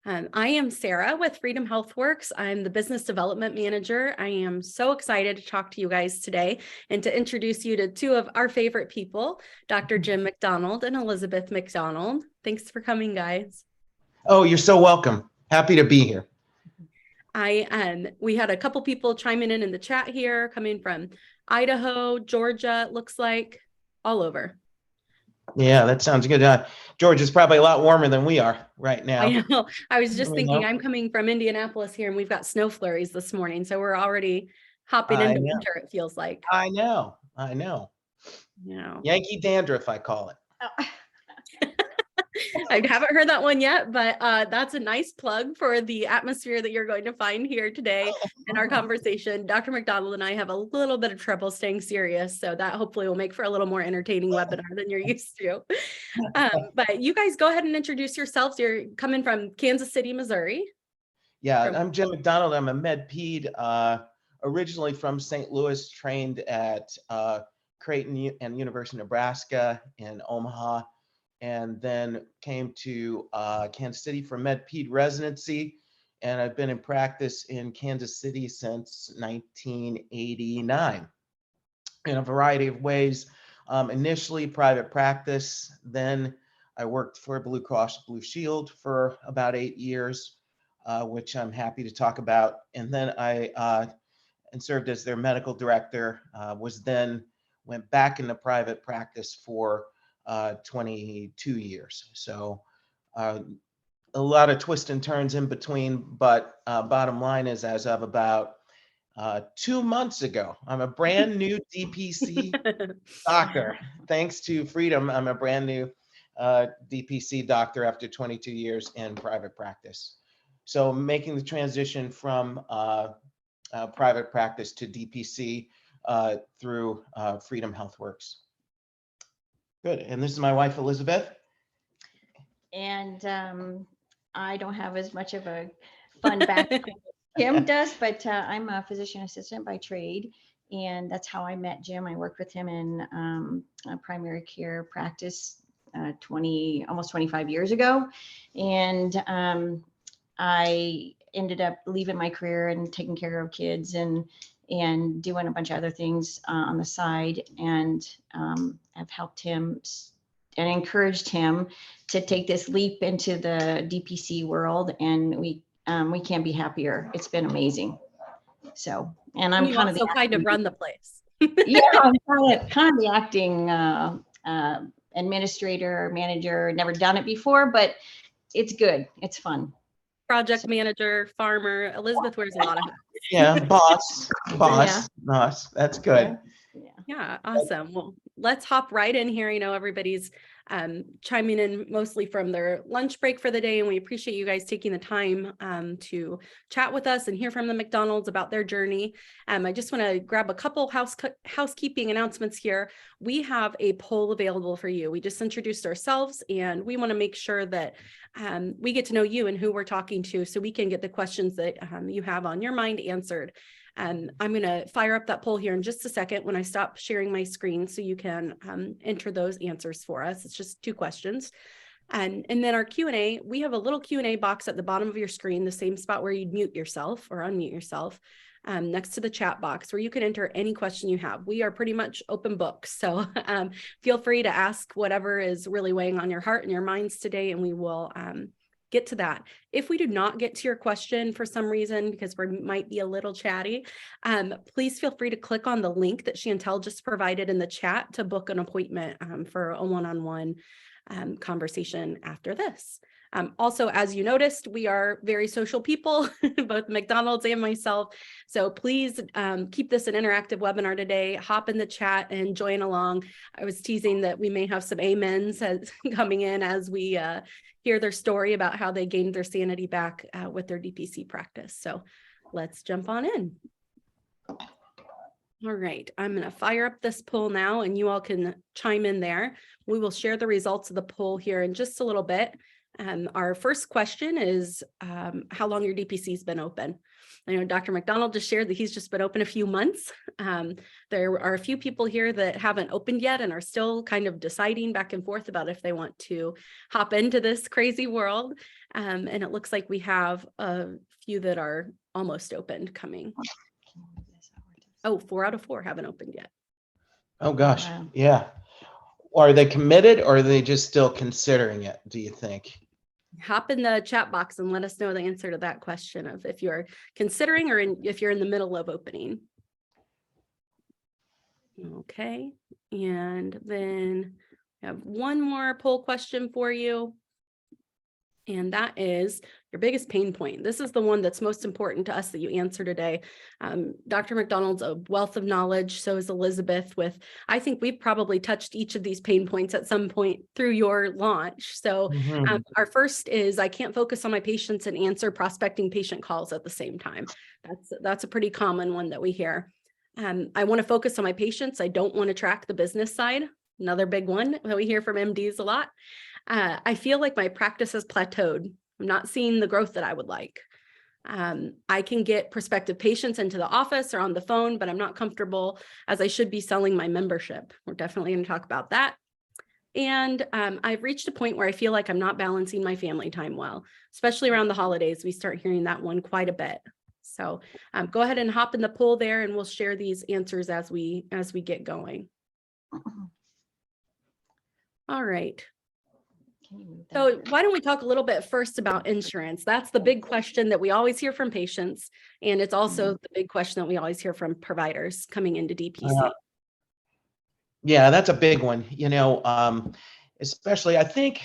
I am Sarah with Freedom Healthworks. I'm the Business Development Manager. I am so excited to talk to you guys today and to introduce you to two of our favorite people, Dr. Jim McDonald and Elizabeth McDonald. Thanks for coming, guys. Oh, you're so welcome. Happy to be here. We had a couple people chiming in the chat here, coming from Idaho, Georgia, it looks like, all over. Yeah, that sounds good. Georgia's probably a lot warmer than we are right now. I know. I was just thinking, I'm coming from Indianapolis here, and we've got snow flurries this morning, so we're already hopping into winter, it feels like. I know. Yeah. Yankee dandruff, I call it. Oh. I haven't heard that one yet, but that's a nice plug for the atmosphere that you're going to find here today in our conversation. Dr. McDonald and I have a little bit of trouble staying serious, so that hopefully will make for a little more entertaining webinar than you're used to. But you guys go ahead and introduce yourselves. You're coming from Kansas City, Missouri. Yeah, I'm Jim McDonald. I'm a med-ped, originally from St. Louis, trained at Creighton and University of Nebraska in Omaha, and then came to Kansas City for med-ped residency. And I've been in practice in Kansas City since 1989 in a variety of ways. Initially private practice, then I worked for Blue Cross Blue Shield for about 8 years, which I'm happy to talk about. And then I served as their medical director, went back into private practice for 22 years. So a lot of twists and turns in between, but bottom line is, as of about 2 months ago, I'm a brand new DPC doctor. Thanks to Freedom, I'm a brand new DPC doctor after 22 years in private practice. So making the transition from private practice to DPC through Freedom Healthworks. Good. And this is my wife, Elizabeth. And I don't have as much of a fun background as Jim does, but I'm a physician assistant by trade. And that's how I met Jim. I worked with him in a primary care practice almost 25 years ago. And I ended up leaving my career and taking care of kids and doing a bunch of other things on the side, and have helped him and encouraged him to take this leap into the DPC world. And we can't be happier. It's been amazing. So, and I'm kind of run the place. Yeah, I'm kind of the acting administrator, manager. Never done it before, but it's good. It's fun. Project manager, farmer. Elizabeth wears a lot of hats. Yeah, boss. That's good. Yeah, awesome. Well, let's hop right in here. Everybody's chiming in mostly from their lunch break for the day, and we appreciate you guys taking the time to chat with us and hear from the McDonalds about their journey. I just want to grab a couple housekeeping announcements here. We have a poll available for you. We just introduced ourselves, and we want to make sure that we get to know you and who we're talking to, so we can get the questions that you have on your mind answered. I'm going to fire up that poll here in just a second when I stop sharing my screen, so you can enter those answers for us. It's just 2 questions. And then our Q&A, we have a little Q&A box at the bottom of your screen, the same spot where you'd mute yourself or unmute yourself, next to the chat box, where you can enter any question you have. We are pretty much open books, so feel free to ask whatever is really weighing on your heart and your minds today, and we will get to that. If we do not get to your question for some reason, because we might be a little chatty, please feel free to click on the link that Chantel just provided in the chat to book an appointment for a one-on-one conversation after this. Also, as you noticed, we are very social people, both McDonald's and myself. So please keep this an interactive webinar today. Hop in the chat and join along. I was teasing that we may have some amens coming in as we hear their story about how they gained their sanity back with their DPC practice. So let's jump on in. All right, I'm going to fire up this poll now, and you all can chime in there. We will share the results of the poll here in just a little bit. Our first question is how long your DPC has been open. I know Dr. McDonald just shared that he's just been open a few months. There are a few people here that haven't opened yet and are still kind of deciding back and forth about if they want to hop into this crazy world. And it looks like we have a few that are almost opened coming. Oh, 4 out of 4 haven't opened yet. Oh gosh, Wow. yeah. Are they committed or are they just still considering it, do you think? Hop in the chat box and let us know the answer to that question of if you're considering or if you're in the middle of opening. Okay, and then I have one more poll question for you. And that is your biggest pain point. This is the one that's most important to us that you answer today. Dr. McDonald's a wealth of knowledge. So is Elizabeth with, I think we've probably touched each of these pain points at some point through your launch. So our first is I can't focus on my patients and answer prospecting patient calls at the same time. That's a pretty common one that we hear. I want to focus on my patients. I don't want to track the business side. Another big one that we hear from MDs a lot. I feel like my practice has plateaued. I'm not seeing the growth that I would like. I can get prospective patients into the office or on the phone, but I'm not comfortable as I should be selling my membership. We're definitely going to talk about that. And I've reached a point where I feel like I'm not balancing my family time well, especially around the holidays. We start hearing that one quite a bit. So go ahead and hop in the poll there and we'll share these answers as we get going. All right. So why don't we talk a little bit first about insurance? That's the big question that we always hear from patients. And it's also the big question that we always hear from providers coming into DPC. Yeah, that's a big one, especially I think,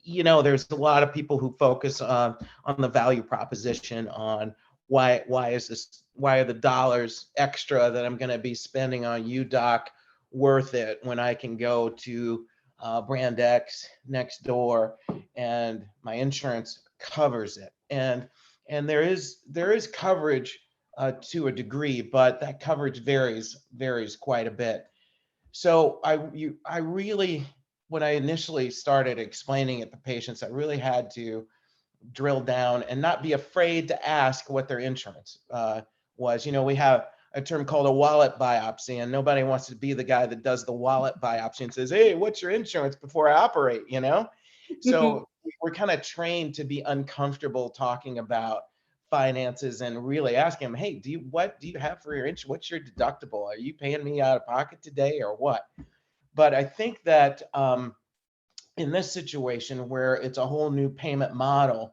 there's a lot of people who focus on the value proposition on why are the dollars extra that I'm going to be spending on you, doc, worth it when I can go to brand X next door and my insurance covers it. And there is coverage to a degree, but that coverage varies quite a bit. So I really, when I initially started explaining it to patients, I really had to drill down and not be afraid to ask what their insurance was. We have a term called a wallet biopsy, and nobody wants to be the guy that does the wallet biopsy and says, hey, what's your insurance before I operate, So we're kind of trained to be uncomfortable talking about finances and really asking them, hey, what do you have for your insurance? What's your deductible? Are you paying me out of pocket today or what? But I think that in this situation where it's a whole new payment model,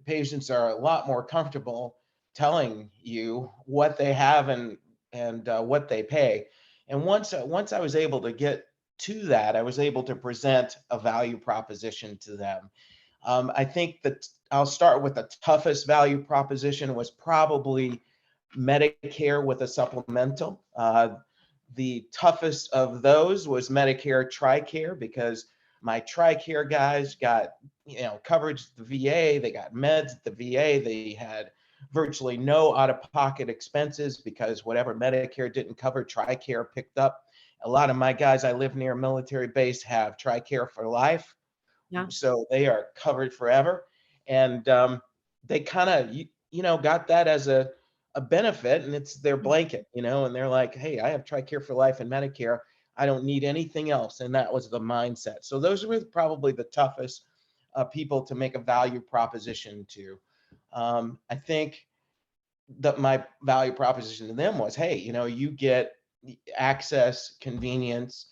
patients are a lot more comfortable telling you what they have and what they pay. And once I was able to get to that, I was able to present a value proposition to them. I think that I'll start with the toughest value proposition was probably Medicare with a supplemental. The toughest of those was Medicare TRICARE, because my TRICARE guys got, coverage at the VA, they got meds at the VA, they had virtually no out-of-pocket expenses because whatever Medicare didn't cover, TRICARE picked up. A lot of my guys, I live near a military base, have TRICARE for life. Yeah. So they are covered forever. And they kind of, got that as a benefit, and it's their blanket, and they're like, hey, I have TRICARE for life and Medicare. I don't need anything else. And that was the mindset. So those were probably the toughest people to make a value proposition to. I think that my value proposition to them was, hey, you get access, convenience,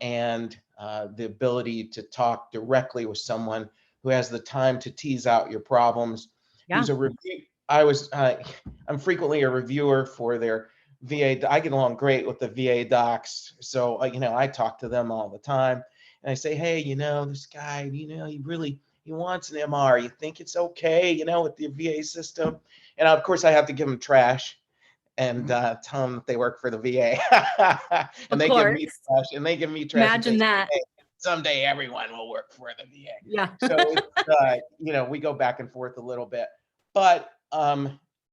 and the ability to talk directly with someone who has the time to tease out your problems. Yeah. Who's a review. I'm frequently a reviewer for their VA. I get along great with the VA docs. So, I talk to them all the time and I say, hey, this guy, he wants an MR. You think it's okay, with the VA system? And of course I have to give them trash and tell them that they work for the VA. And they give me trash and they give me trash. Imagine that. Hey, someday everyone will work for the VA. Yeah. So, we go back and forth a little bit, but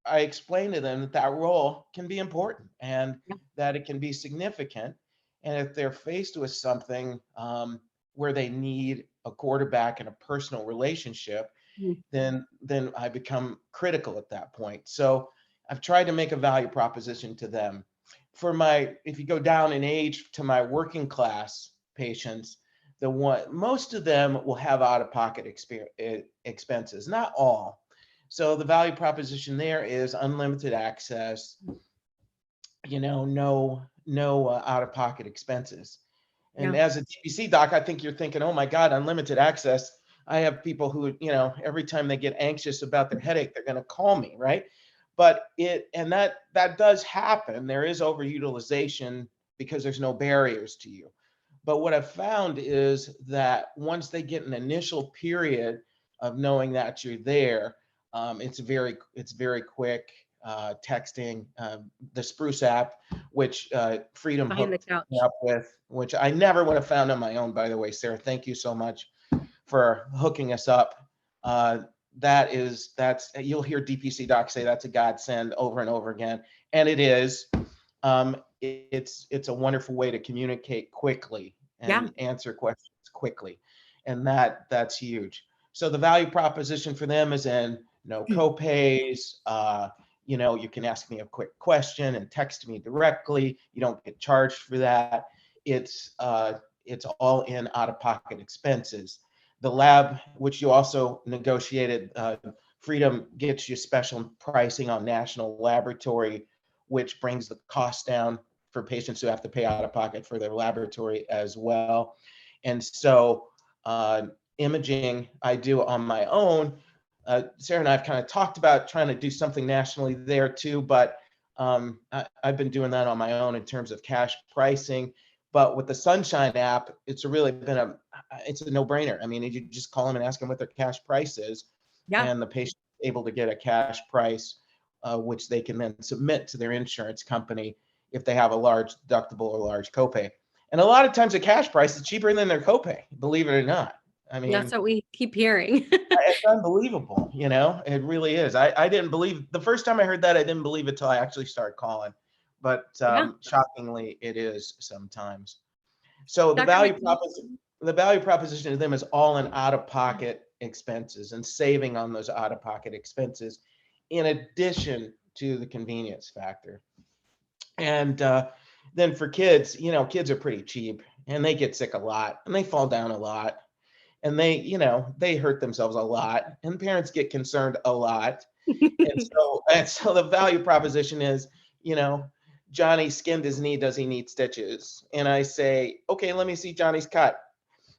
I explained to them that role can be important and that it can be significant. And if they're faced with something where they need a quarterback and a personal relationship, then I become critical at that point. So I've tried to make a value proposition to them. If you go down in age to my working class patients, most of them will have out-of-pocket expenses, not all. So the value proposition there is unlimited access, no out-of-pocket expenses. And as a DPC doc, I think you're thinking, oh my God, unlimited access. I have people who, every time they get anxious about their headache, they're going to call me, right? But that does happen. There is overutilization because there's no barriers to you. But what I've found is that once they get an initial period of knowing that you're there, it's very quick. Texting, the Spruce app, which Freedom hooked me up with, which I never would have found on my own, by the way. Sarah, thank you so much for hooking us up. You'll hear DPC docs say that's a godsend over and over again, and it is. It's a wonderful way to communicate quickly and answer questions quickly, and that's huge. So the value proposition for them is in no copays. You can ask me a quick question and text me directly. You don't get charged for that. It's all in out-of-pocket expenses. The lab, which you also negotiated, Freedom gets you special pricing on national laboratory, which brings the cost down for patients who have to pay out of pocket for their laboratory as well. And so imaging I do on my own. Sarah and I have kind of talked about trying to do something nationally there too, but I've been doing that on my own in terms of cash pricing. But with the Sunshine app, it's really been it's a no-brainer. I mean, you just call them and ask them what their cash price is, and the patient is able to get a cash price, which they can then submit to their insurance company if they have a large deductible or large copay. And a lot of times, a cash price is cheaper than their copay, believe it or not. I mean, that's what we keep hearing. It's unbelievable, it really is. I didn't believe the first time I heard that. I didn't believe it till I actually started calling, but shockingly, it is sometimes. So the value proposition to them is all in out-of-pocket expenses and saving on those out-of-pocket expenses, in addition to the convenience factor. And then for kids, kids are pretty cheap, and they get sick a lot, and they fall down a lot. And they hurt themselves a lot, and parents get concerned a lot. and so the value proposition is, Johnny skinned his knee. Does he need stitches? And I say, okay, let me see Johnny's cut.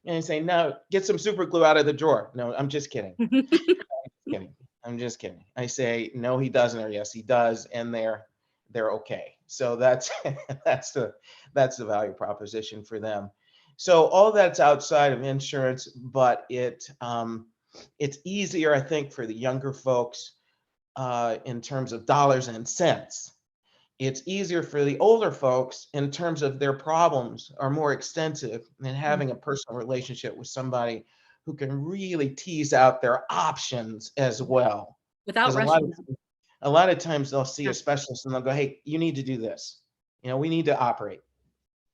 And I say, no, get some super glue out of the drawer. No, I'm just kidding. I'm just kidding. I say, no, he doesn't, or yes, he does. And they're okay. So that's the value proposition for them. So all that's outside of insurance, but it's easier, I think, for the younger folks in terms of dollars and cents. It's easier for the older folks in terms of their problems are more extensive, and having a personal relationship with somebody who can really tease out their options as well. Without rushing them. A lot of times they'll see a specialist and they'll go, hey, you need to do this. We need to operate.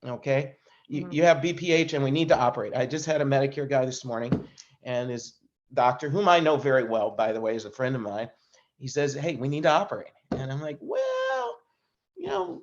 Okay. You have BPH and we need to operate. I just had a Medicare guy this morning, and his doctor, whom I know very well, by the way, is a friend of mine. He says, hey, we need to operate. And I'm like, well,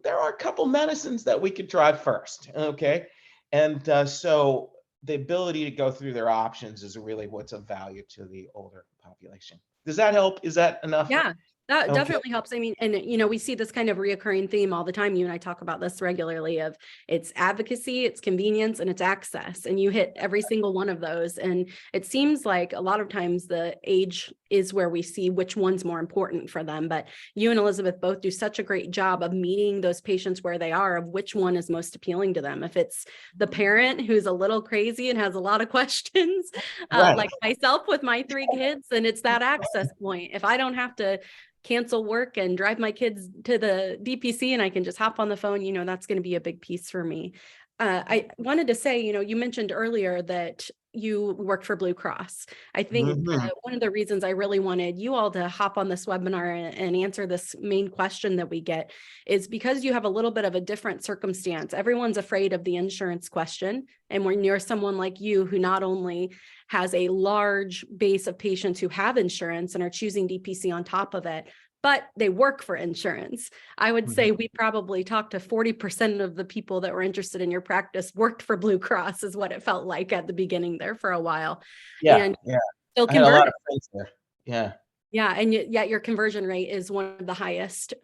there are a couple medicines that we could try first. Okay. And so the ability to go through their options is really what's of value to the older population. Does that help? Is that enough? Yeah. That definitely helps. I mean, and we see this kind of reoccurring theme all the time. You and I talk about this regularly of it's advocacy, it's convenience, and it's access. And you hit every single one of those. And it seems like a lot of times the age is where we see which one's more important for them. But you and Elizabeth both do such a great job of meeting those patients where they are, of which one is most appealing to them. If it's the parent who's a little crazy and has a lot of questions, like myself with my 3 kids, and it's that access point. If I don't have to cancel work and drive my kids to the DPC and I can just hop on the phone, that's going to be a big piece for me. I wanted to say, you mentioned earlier that you worked for Blue Cross. I think one of the reasons I really wanted you all to hop on this webinar and answer this main question that we get is because you have a little bit of a different circumstance. Everyone's afraid of the insurance question. And when you're someone like you who not only has a large base of patients who have insurance and are choosing DPC on top of it, but they work for insurance. I would Mhm. say we probably talked to 40% of the people that were interested in your practice worked for Blue Cross, is what it felt like at the beginning there for a while. Yeah, And yeah. still I had a lot converted. of friends there. Yeah. Yeah, and yet your conversion rate is one of the highest,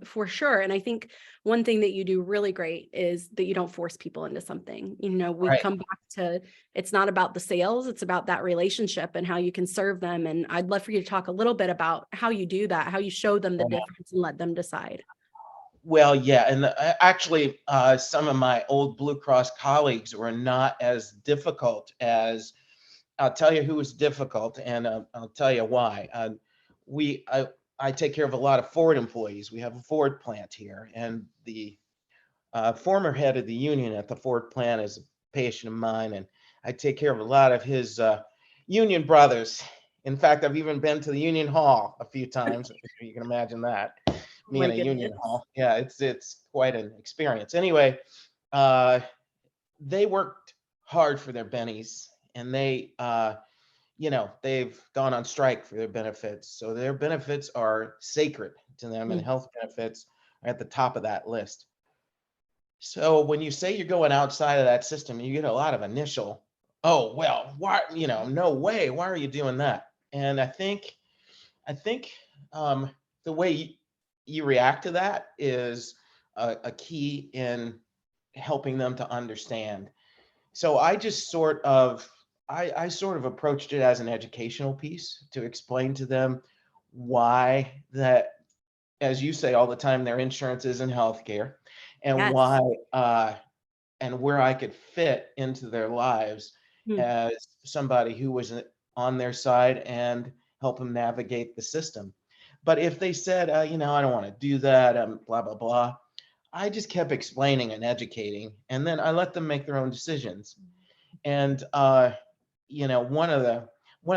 for sure. And I think one thing that you do really great is that you don't force people into something. You know, we Right. come back to, it's not about the sales, it's about that relationship and how you can serve them. And I'd love for you to talk a little bit about how you do that, how you show them the Yeah. difference and let them decide. Well, yeah, and actually, some of my old Blue Cross colleagues were not as difficult as. I'll tell you who was difficult, and I'll tell you why. I take care of a lot of Ford employees. We have a Ford plant here, and the former head of the union at the Ford plant is a patient of mine, and I take care of a lot of his union brothers. In fact, I've even been to the Union Hall a few times, if you can imagine that. Oh Me my in a Union goodness. Hall. Yeah, it's quite an experience. Anyway, uh, they worked hard for their bennies, and they've gone on strike for their benefits. So their benefits are sacred to them, and Mm. health benefits are at the top of that list. So when you say you're going outside of that system, you get a lot of initial, oh, well, why, no way, why are you doing that? And I think the way you react to that is a key in helping them to understand. So I sort of approached it as an educational piece to explain to them why that, as you say all the time, their insurance isn't healthcare, and Yes. why and where I could fit into their lives Mm. as somebody who was on their side and help them navigate the system. But if they said, I don't want to do that, blah blah blah, I just kept explaining and educating, and then I let them make their own decisions. And one of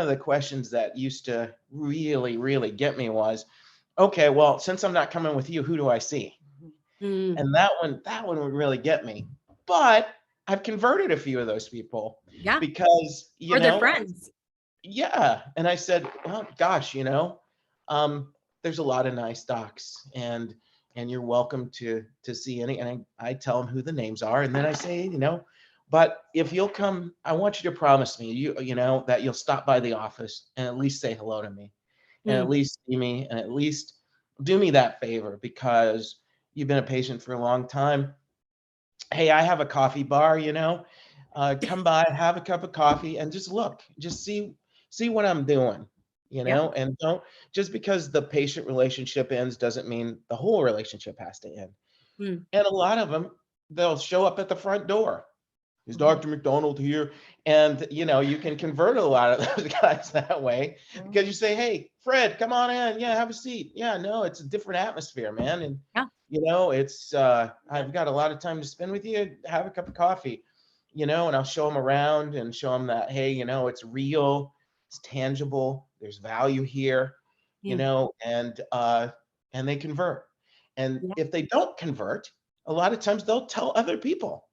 the questions that used to really, really get me was, okay, well, since I'm not coming with you, who do I see? Mm. And that one would really get me. But I've converted a few of those people Yeah. because, Or their friends. yeah. And I said, well, gosh, there's a lot of nice docs, and you're welcome to see any. And I tell them who the names are, and then I say, but if you'll come, I want you to promise me, that you'll stop by the office and at least say hello to me, and at Mm. least see me, and at least do me that favor, because you've been a patient for a long time. Hey, I have a coffee bar, come by, have a cup of coffee, and just look, just see what I'm doing, Yeah. and don't, just because the patient relationship ends doesn't mean the whole relationship has to end. Mm. And a lot of them, they'll show up at the front door. Is Mhm. Dr. McDonald here? And you can convert a lot of those guys that way, because you say, hey, Fred, come on in. Yeah, have a seat. Yeah, no, it's a different atmosphere, man. And Yeah. it's I've got a lot of time to spend with you. Have a cup of coffee, and I'll show them around and show them that, hey, it's real, it's tangible, there's value here, Mm. and they convert. And Yeah. if they don't convert, a lot of times they'll tell other people,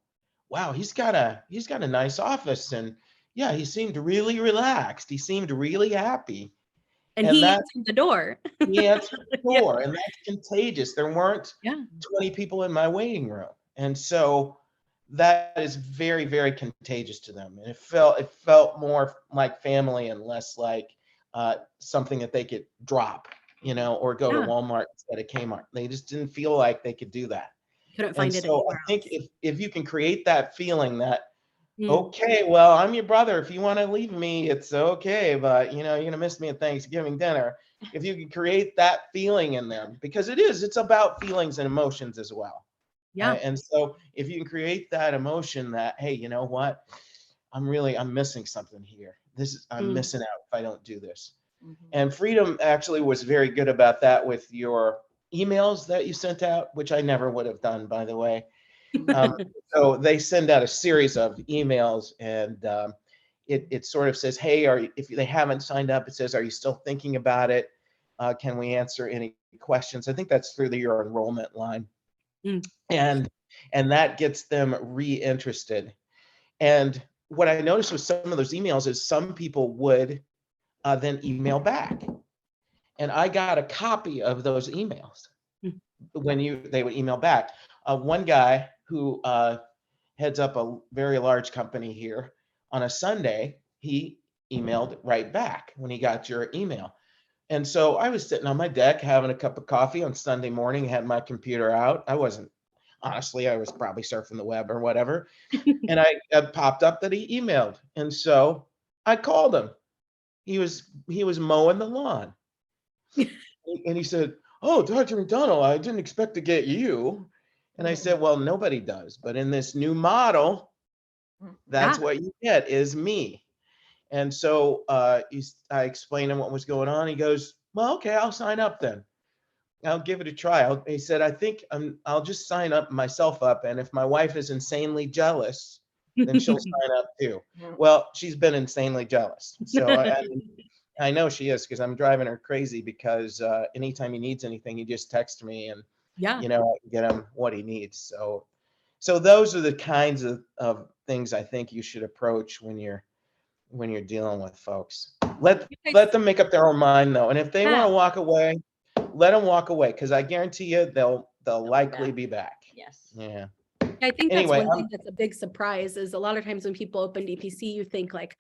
wow, he's got a nice office, and yeah, he seemed really relaxed. He seemed really happy. And And he that answered the door. he answered the Yeah. door, and that's contagious. There weren't Yeah. 20 people in my waiting room. And so that is very, very contagious to them. And it felt more like family and less like something that they could drop, or go to Yeah. Walmart instead of Kmart. They just didn't feel like they could do that. Couldn't And find it so I anywhere think else. if you can create that feeling that, Mm. okay, well, I'm your brother. If you want to leave me, it's okay, but you're going to miss me at Thanksgiving dinner. If you can create that feeling in them, because it's about feelings and emotions as well. Yeah. And so if you can create that emotion that, hey, you know what? I'm missing something here. I'm Mm. missing out if I don't do this. Mhm. And Freedom actually was very good about that with your emails that you sent out, which I never would have done, by the way. Um, so they send out a series of emails, and it sort of says, hey, if they haven't signed up, it says, are you still thinking about it? Can we answer any questions? I think that's through your enrollment line. Mm. And that gets them reinterested. And what I noticed with some of those emails is some people would then email back. And I got a copy of those emails when they would email back. One guy who heads up a very large company here, on a Sunday, he emailed right back when he got your email. And so I was sitting on my deck having a cup of coffee on Sunday morning, had my computer out. Honestly, I was probably surfing the web or whatever. And it popped up that he emailed. And so I called him. He was mowing the lawn. And he said, "Oh, Dr. McDonald, I didn't expect to get you." And I said, "Well, nobody does. But in this new model, that's what you get, is me." And so I explained him what was going on. He goes, "Well, okay, I'll sign up then. I'll give it a try." He said, "I think I'll just sign up myself up. And if my wife is insanely jealous, then she'll sign up too." Well, she's been insanely jealous. So I know she is, because I'm driving her crazy, because anytime he needs anything, he just texts me, and I can get him what he needs. So those are the kinds of things I think you should approach when you're dealing with folks. Let them make up their own mind, though. And if they want to walk away, let them walk away, because I guarantee you they'll likely be back. Yes. Yeah. I think that's Anyway, one thing that's a big surprise, is a lot of times when people open DPC, you think like,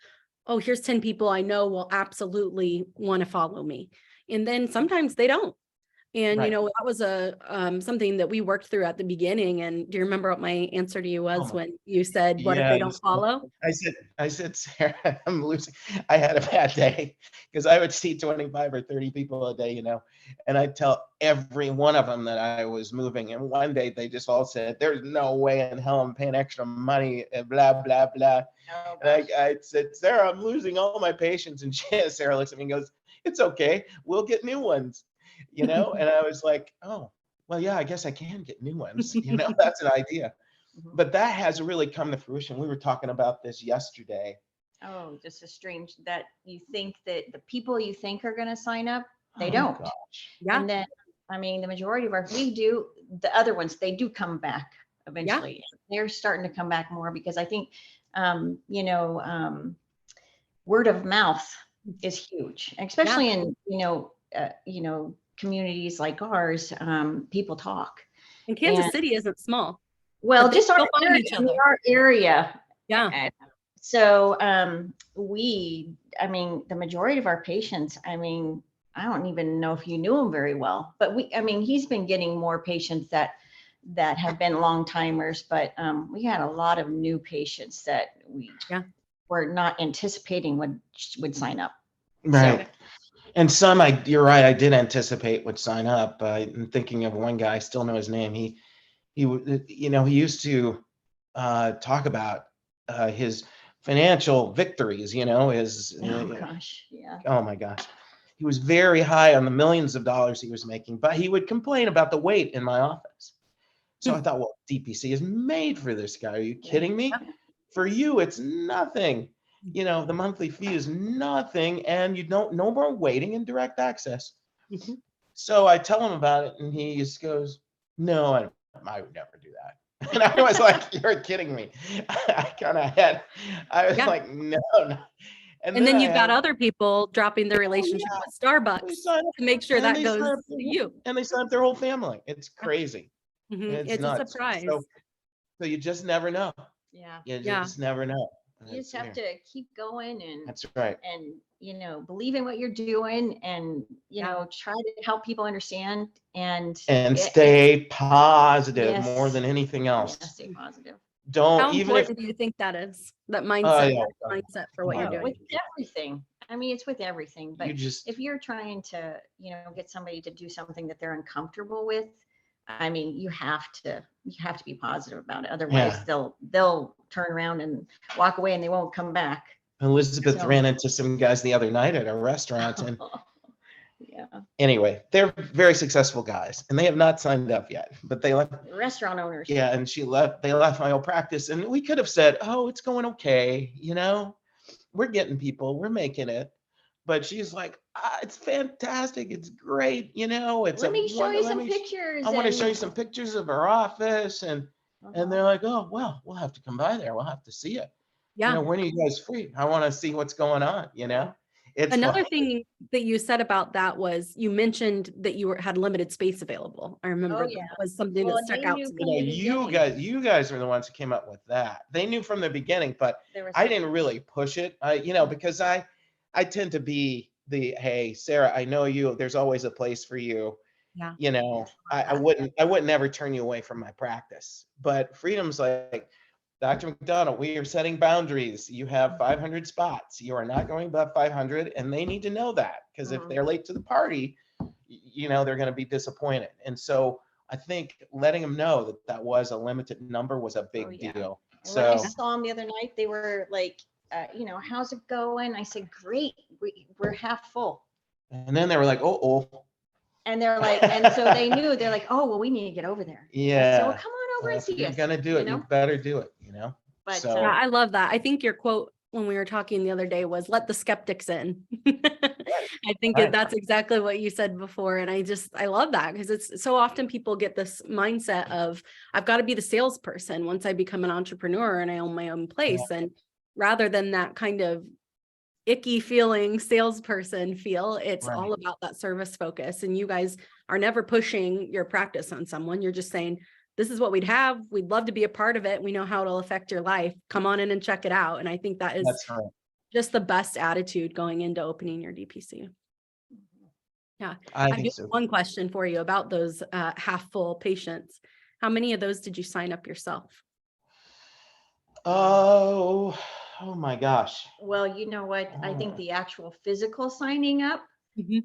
oh, here's 10 people I know will absolutely want to follow me. And then sometimes they don't. And, Right. that was something that we worked through at the beginning. And do you remember what my answer to you was when you said, what if they don't follow? I said, "Sarah, I'm losing." I had a bad day, because I would see 25 or 30 people a day, and I'd tell every one of them that I was moving. And one day they just all said, "There's no way in hell I'm paying extra money," and blah, blah, blah. Oh, and I said, "Sarah, I'm losing all my patients." And Sarah looks at me and goes, "It's okay. We'll get new ones." And I was like, "Oh, well, yeah, I guess I can get new ones." That's an idea. But that has really come to fruition. We were talking about this yesterday. Oh, just a strange that you think that the people you think are going to sign up, they Oh, don't. gosh. Yeah. And then, the majority of the other ones, they do come back eventually. They're starting to come back more, because I think, word of mouth is huge, especially in, communities like ours. People talk. And Kansas City isn't small. Well, just our find area, each other. our area. Yeah. So the majority of our patients, I don't even know if you knew him very well, but he's been getting more patients that have been long timers, but we had a lot of new patients that we were not anticipating would sign up. Right. So, and some, you're right, I did anticipate would sign up. I'm thinking of one guy, I still know his name. He used to talk about his financial victories, oh gosh, yeah. Oh my gosh. He was very high on the millions of dollars he was making, but he would complain about the wait in my office. So I thought, well, DPC is made for this guy. Are you kidding me? For you, it's nothing. The monthly fee is nothing, and no more waiting and direct access. So I tell him about it, and he just goes, "No, I would never do that." And I was like, "You're kidding me." I was like, no. And then you've got other people dropping their relationship with Starbucks to make sure that goes to you. And they sign up their whole family. It's crazy. It's nuts. a surprise. So you just never know. Yeah. You just never know. You just have to keep going, and that's right. And believe in what you're doing, and try to help people understand, and stay positive more than anything else. Stay positive. How important do you think that is? That mindset, mindset for what you're doing. With everything. It's with everything. But if you're trying to, get somebody to do something that they're uncomfortable with, you have to be positive about it. Otherwise, they'll turn around and walk away, and they won't come back. Elizabeth ran into some guys the other night at a restaurant, and anyway, they're very successful guys, and they have not signed up yet, but they left. Restaurant owners. Yeah, and they left my old practice, and we could have said, "Oh, it's going okay, we're getting people, we're making it." But she's like, "It's fantastic, it's great, Let me show you some pictures. I want to show you some pictures of our office," and they're like, "Oh, well, we'll have to come by there. We'll have to see it. When are you guys free? I want to see what's going on." It's Another fine. thing that you said about that was you mentioned that you had limited space available. I remember yeah. that was something Well, that and stuck they out knew to You me. know, from the beginning. you guys are the ones who came up with that. They knew from the beginning, but There was I didn't really push it. Because I tend to be hey, Sarah, I know you. There's always a place for you. Yeah. I wouldn't never turn you away from my practice. But Freedom's like, Dr. McDonald, we are setting boundaries. You have 500 spots. You are not going above 500, and they need to know that, because if they're late to the party, they're going to be disappointed. And so I think letting them know that that was a limited number was a big deal. And when I So saw them the other night, they were like, how's it going? I said, great. We're half full. and then they were like, oh. And they're like, and so they knew, they're like, oh, well, we need to get over there. Yeah. So come on over and If see you're us. gonna do it, you better do it. But So Yeah, I love that. I think your quote when we were talking the other day was "Let the skeptics in." I think Right. that's exactly what you said before, and I love that, because it's so often people get this mindset of I've got to be the salesperson once I become an entrepreneur and I own my own place, and rather than that kind of icky feeling salesperson feel, it's Right. all about that service focus. And you guys are never pushing your practice on someone. You're just saying, this is what we'd have. We'd love to be a part of it. We know how it'll affect your life. Come on in and check it out. And I think that is That's right. just the best attitude going into opening your DPC. Yeah. I I think have so. one question for you about those half full patients. How many of those did you sign up yourself? Oh my gosh. well, you know what? I think the actual physical signing up, I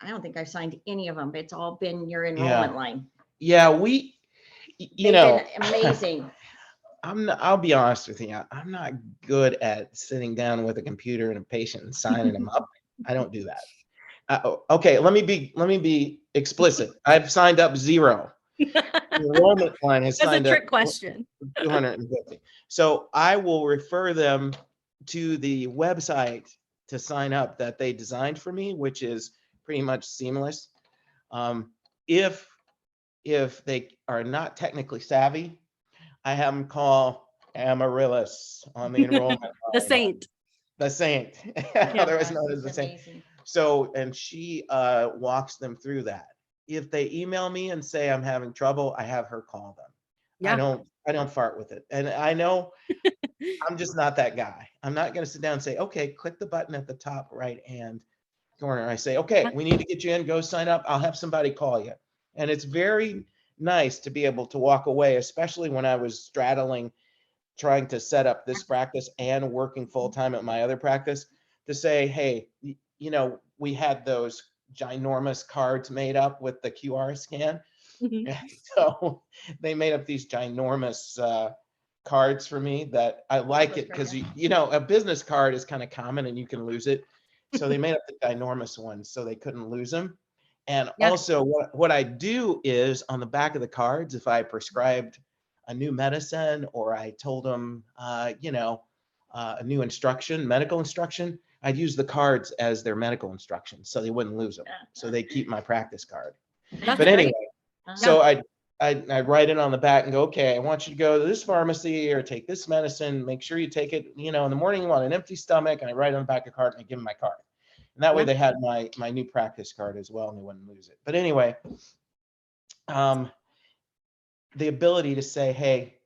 don't think I've signed any of them, but it's all been your enrollment line. Yeah, They've been amazing. I'll be honest with you. I'm not good at sitting down with a computer and a patient and signing them up. I don't do that. Okay, let me be explicit. I've signed up 0. The enrollment line has That's a signed up trick question. 250. So I will refer them to the website to sign up that they designed for me, which is pretty much seamless. If they are not technically savvy, I have them call Amaryllis on the enrollment line. The saint. The saint. Otherwise known as the saint. Amazing. So, and she walks them through that. If they email me and say I'm having trouble, I have her call them. Yeah. I don't fart with it. And I know I'm just not that guy. I'm not going to sit down and say, okay, click the button at the top right hand corner. I say, okay, we need to get you in, go sign up. I'll have somebody call you. And it's very nice to be able to walk away, especially when I was straddling trying to set up this practice and working full time at my other practice, to say, hey, we had those ginormous cards made up with the QR scan. And so they made up these ginormous cards for me that I like it, because a business card is kind of common and you can lose it. So they made up the ginormous ones so they couldn't lose them. And also what I do is on the back of the cards, if I prescribed a new medicine or I told them, a new medical instruction, I'd use the cards as their medical instructions so they wouldn't lose them. So they keep my practice card. That's But anyway, great. so I write it on the back and go, okay, I want you to go to this pharmacy or take this medicine. Make sure you take it, in the morning you want an empty stomach. And I write on the back of the card and I give them my card. And that way they had my new practice card as well and they wouldn't lose it. But anyway, the ability to say, hey,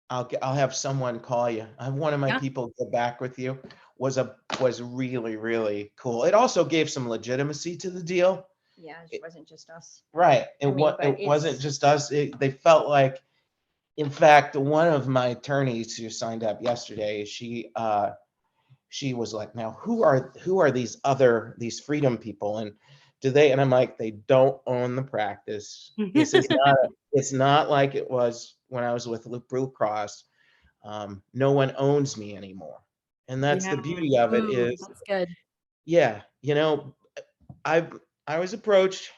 I'll have someone call you. I have one of my people go back with you was really, really cool. It also gave some legitimacy to the deal. Yeah, it wasn't just us. Right. It wasn't just us. They felt like, in fact, one of my attorneys who signed up yesterday, she was like, now who are these Freedom people, and do they? And I'm like, they don't own the practice. This is it's not like it was when I was with Blue Cross. No one owns me anymore. And that's the beauty of it is, that's good. Yeah. I was approached,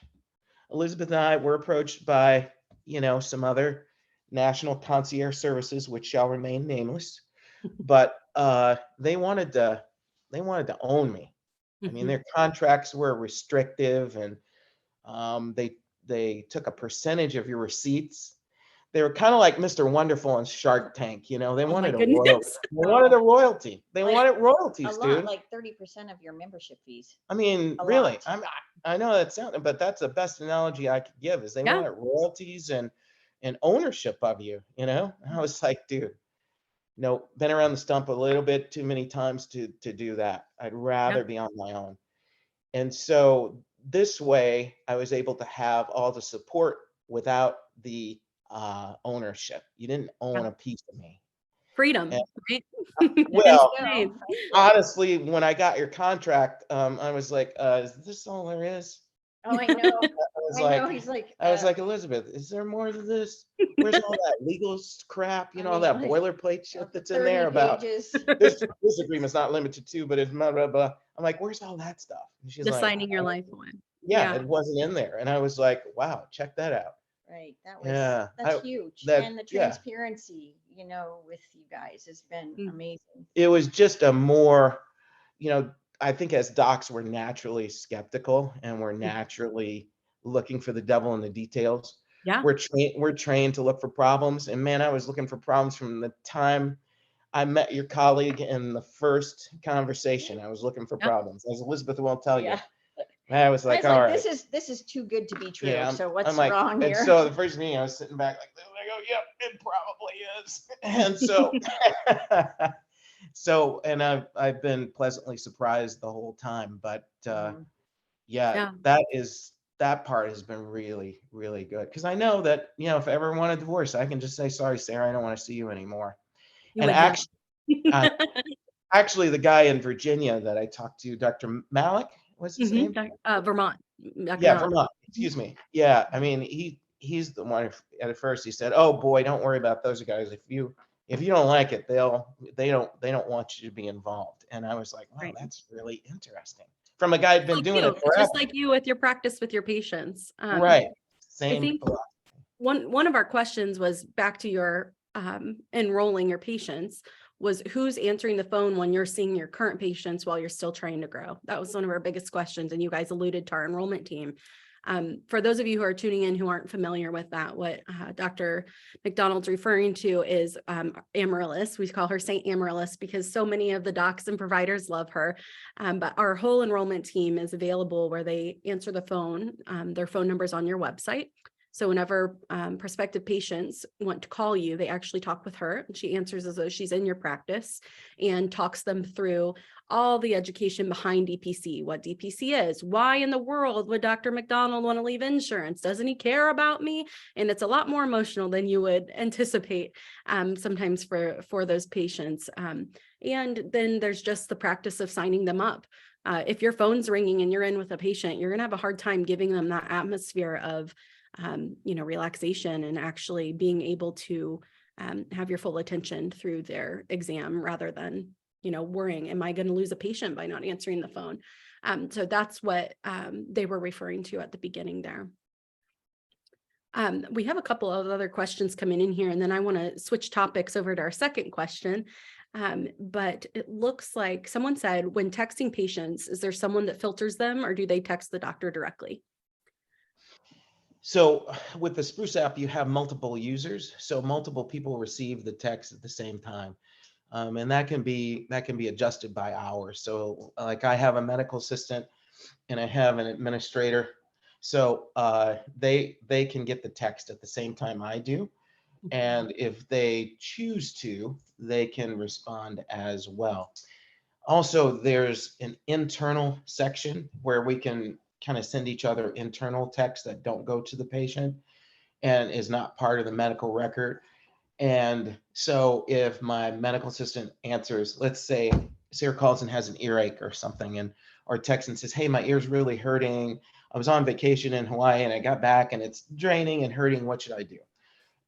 Elizabeth and I were approached by, some other national concierge services, which shall remain nameless, but they wanted to own me. I mean, their contracts were restrictive, and they took a percentage of your receipts. they were kind of like Mr. Wonderful and Shark Tank, you know, they Oh my wanted a goodness. royalty. They wanted a royalty. They Like, wanted A royalties, lot, dude. like 30% of your membership fees. I mean, A really, lot. I know that sounded, but that's the best analogy I could give is they Yeah. wanted royalties and ownership of you, you know? And I was like, dude, no, been around the stump a little bit too many times to do that. I'd rather be on my own. And so this way I was able to have all the support without the ownership. You didn't own a piece of me. Freedom, And, right? well, Insane. honestly, when I got your contract, I was like, is this all there is? Oh, I know. I was I like, know. He's like, Elizabeth, is there more to this? Where's all that legal crap, you I know, all mean, that like, boilerplate shit that's in 30 there about pages. this agreement's not limited to, but it's blah, blah, blah. I'm like, where's all that stuff? And she's Just like, signing your life away. yeah, Yeah. it wasn't in there. And I was like, wow, check that out. Right. Yeah, That's huge. that- And the yeah. transparency, you know, with you guys has been Mm. amazing. It was just a more, you know, I think as docs, we're naturally skeptical and we're naturally looking for the devil in the details. Yeah. We're trained to look for problems. And man, I was looking for problems from the time I met your colleague in the first conversation. I was looking for problems, as Elizabeth will tell you. Yeah. I was like, I was all like, right. this is too good to be true. Yeah, So I'm what's like, wrong and here? so the first meeting, I was sitting back like this. I go, yep, it probably is. And so, and I've been pleasantly surprised the whole time. But Yeah. that part has been really, really good because I know that, you know, if I ever want a divorce, I can just say, sorry, Sarah, I don't want to see you anymore. You And would never. actually, the guy in Virginia that I talked to, Dr. Malik, what's his name? Vermont. Yeah, Vermont. Excuse me. Yeah, I mean, he's the one. At first, he said, "Oh boy, don't worry about those guys. If you don't like it, they don't want you to be involved." And I was like, "Wow, Right. that's really interesting." From a guy who'd been Like doing you. it It's forever. just like you with your practice with your patients. Right. I Same. think one of our questions was back to your enrolling your patients was who's answering the phone when you're seeing your current patients while you're still trying to grow. That was one of our biggest questions, and you guys alluded to our enrollment team. For those of you who are tuning in who aren't familiar with that, what Dr. McDonald's referring to is Amaryllis. We call her Saint Amaryllis because so many of the docs and providers love her. But our whole enrollment team is available where they answer the phone. Their phone number is on your website. So whenever prospective patients want to call you, they actually talk with her and she answers as though she's in your practice and talks them through all the education behind DPC, what DPC is, why in the world would Dr. McDonald want to leave insurance? Doesn't he care about me? And it's a lot more emotional than you would anticipate sometimes for those patients. And then there's just the practice of signing them up. If your phone's ringing and you're in with a patient, you're going to have a hard time giving them that atmosphere of relaxation and actually being able to have your full attention through their exam rather than, worrying, am I going to lose a patient by not answering the phone? So that's what they were referring to at the beginning there. We have a couple of other questions coming in here, and then I want to switch topics over to our second question. But it looks like someone said, when texting patients, is there someone that filters them or do they text the doctor directly? So with the Spruce app, you have multiple users, so multiple people receive the text at the same time. And that can be adjusted by hours. So like I have a medical assistant and I have an administrator. So they can get the text at the same time I do. And if they choose to, they can respond as well. Also, there's an internal section where we can kind of send each other internal texts that don't go to the patient and is not part of the medical record. And so if my medical assistant answers, let's say Sarah calls and has an earache or something, or texts and says, hey, my ear's really hurting. I was on vacation in Hawaii and I got back and it's draining and hurting. What should I do?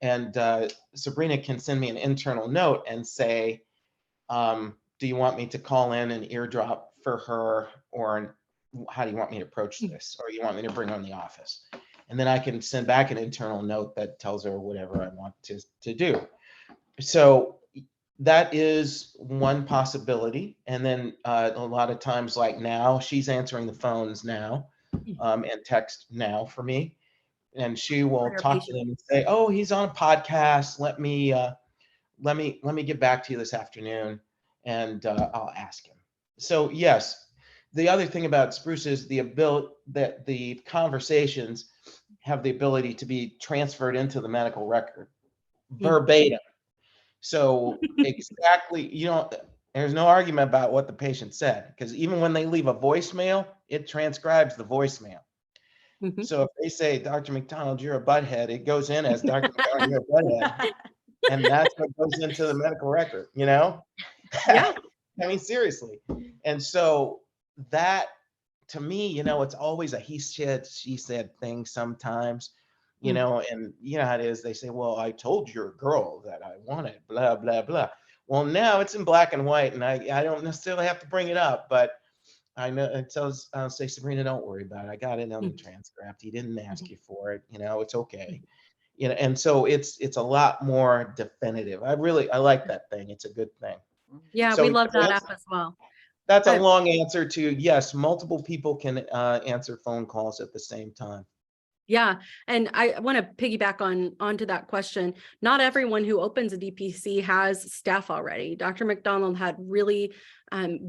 And Sabrina can send me an internal note and say, do you want me to call in an eardrop for her, or how do you want me to approach this? Or you want me to bring her in the office? And then I can send back an internal note that tells her whatever I want to do. So that is one possibility. And then a lot of times, like now, she's answering the phones now and text now for me. and she will your talk to patient. them and say, "Oh, he's on a podcast. Let me get back to you this afternoon, and I'll ask him." So yes, the other thing about Spruce is the ability that the conversations have the ability to be transferred into the medical record verbatim. So exactly, there's no argument about what the patient said, because even when they leave a voicemail, it transcribes the voicemail. Mhm. So if they say, "Dr. McDonald, you're a butthead," it goes in as, "Dr. McDonald, you're a butthead." And that's what goes into the medical record, Yeah. I mean, seriously. And so that, to me, it's always a he said, she said thing sometimes, and you know how it is. They say, "Well, I told your girl that I wanted blah, blah, blah." Well, now it's in black and white, and I don't necessarily have to bring it up, but I know I'll say, "Sabrina, don't worry about it. I got it on the transcript. He didn't ask you for it. It's okay." And so it's a lot more definitive. I like that thing. It's a good thing. Yeah, So we love that yes, app as well. that's a Uh, long answer to yes, multiple people can answer phone calls at the same time. Yeah, and I want to piggyback onto that question. Not everyone who opens a DPC has staff already. Dr. McDonald had really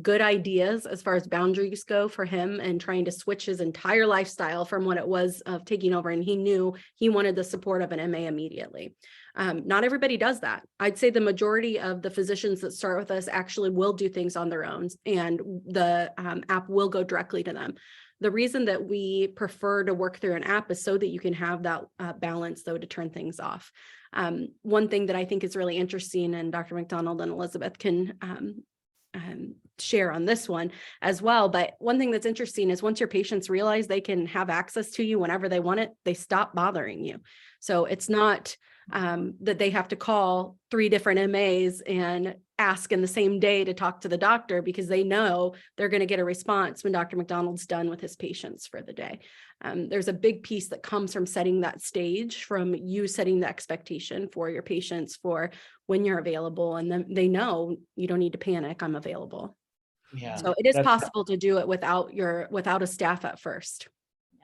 good ideas as far as boundaries go for him, and trying to switch his entire lifestyle from what it was of taking over. And he knew he wanted the support of an MA immediately. Not everybody does that. I'd say the majority of the physicians that start with us actually will do things on their own, and the app will go directly to them. The reason that we prefer to work through an app is so that you can have that balance, though, to turn things off. One thing that I think is really interesting, and Dr. McDonald and Elizabeth can share on this one as well, but one thing that's interesting is once your patients realize they can have access to you whenever they want it, they stop bothering you. So it's not that they have to call 3 different MAs and ask in the same day to talk to the doctor, because they know they're going to get a response when Dr. McDonald's done with his patients for the day. There's a big piece that comes from setting that stage, from you setting the expectation for your patients for when you're available, and then they know you don't need to panic, I'm available. Yeah. So it is that's- possible to do it without a staff at first.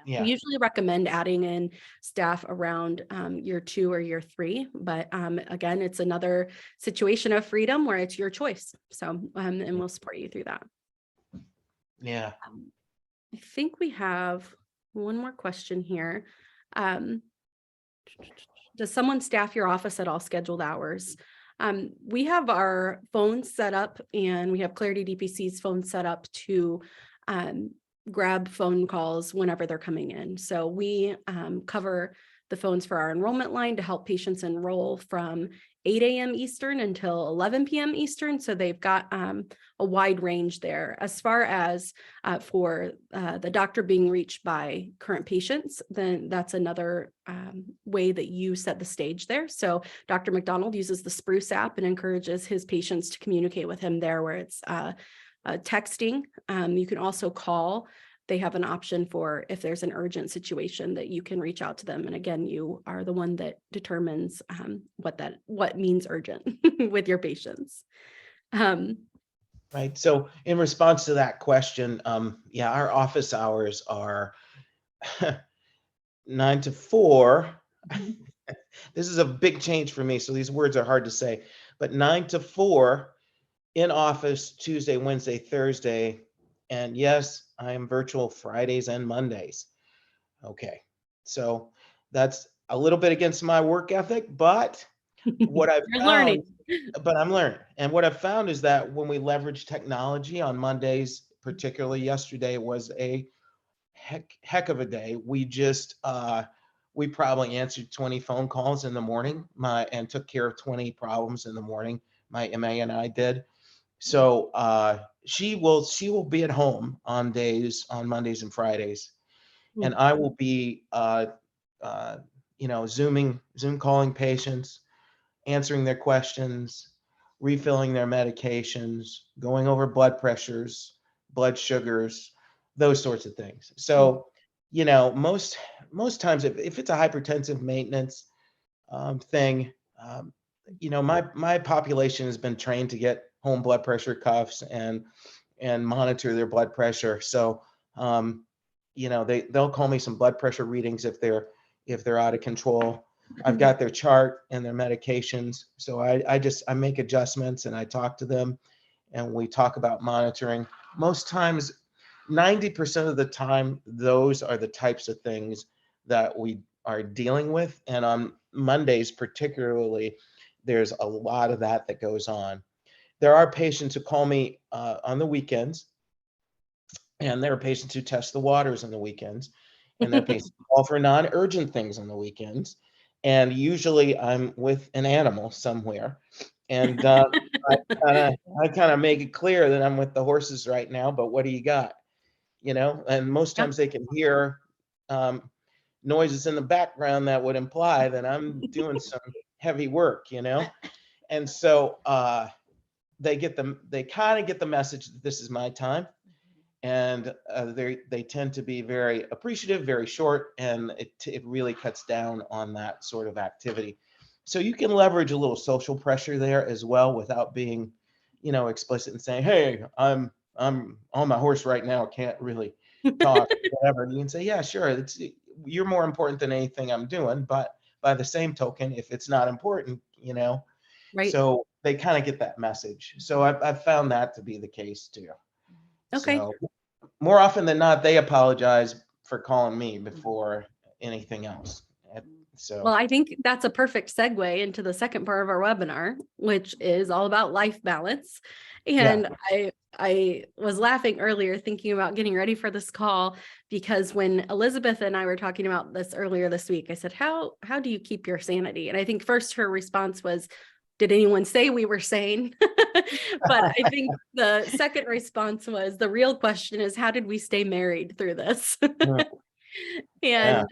Yeah. We usually recommend adding in staff around year 2 or year 3, but again, it's another situation of freedom where it's your choice. So, and we'll support you through that. Yeah. I think we have one more question here. Does someone staff your office at all scheduled hours? We have our phones set up, and we have Clarity DPC's phone set up to grab phone calls whenever they're coming in. So we cover the phones for our enrollment line to help patients enroll from 8 a.m. Eastern until 11 p.m. Eastern. So they've got a wide range there. As far as for the doctor being reached by current patients, then that's another way that you set the stage there. So Dr. McDonald uses the Spruce app and encourages his patients to communicate with him there, where it's texting. You can also call. They have an option for if there's an urgent situation that you can reach out to them. And again, you are the one that determines what means urgent with your patients. Right. So in response to that question, yeah, our office hours are 9 to 4. This is a big change for me, so these words are hard to say, but 9 to 4 in office Tuesday, Wednesday, Thursday. And yes, I am virtual Fridays and Mondays. Okay. So that's a little bit against my work ethic, but what I've You're found, learning. but I'm learning. And what I've found is that when we leverage technology on Mondays, particularly yesterday was a heck of a day. We just, we probably answered 20 phone calls in the morning and took care of 20 problems in the morning. My MA and I did. So she will be at home on Mondays and Fridays, and I will be Zoom calling patients, answering their questions, refilling their medications, going over blood pressures, blood sugars, those sorts of things. So most times if it's a hypertensive maintenance thing, my population has been trained to get home blood pressure cuffs and monitor their blood pressure. So they'll call me some blood pressure readings if they're if they're out of control. I've got their chart and their medications. So I make adjustments and I talk to them and we talk about monitoring. Most times, 90% of the time, those are the types of things that we are dealing with. And on Mondays, particularly, there's a lot of that goes on. There are patients who call me on the weekends, and there are patients who test the waters on the weekends, and there are patients who call for non-urgent things on the weekends. And usually I'm with an animal somewhere. And I kind of make it clear that I'm with the horses right now, but what do you got? You know, and most times they can hear noises in the background that would imply that I'm doing some heavy work, you know? And so they kind of get the message that this is my time. And they tend to be very appreciative, very short, and it really cuts down on that sort of activity. So you can leverage a little social pressure there as well without being, you know, explicit and saying, hey, I'm on my horse right now, can't really talk, whatever. And you can say, yeah, sure, you're more important than anything I'm doing. But by the same token, if it's not important, you know, Right. So they kind of get that message. So I've found that to be the case too. Okay. So more often than not, they apologize for calling me before anything else. So, Well, I think that's a perfect segue into the second part of our webinar, which is all about life balance. And I was laughing earlier thinking about getting ready for this call, because when Elizabeth and I were talking about this earlier this week, I said, how do you keep your sanity? And I think first her response was, did anyone say we were sane? But I think the second response was, the real question is, how did we stay married through this? And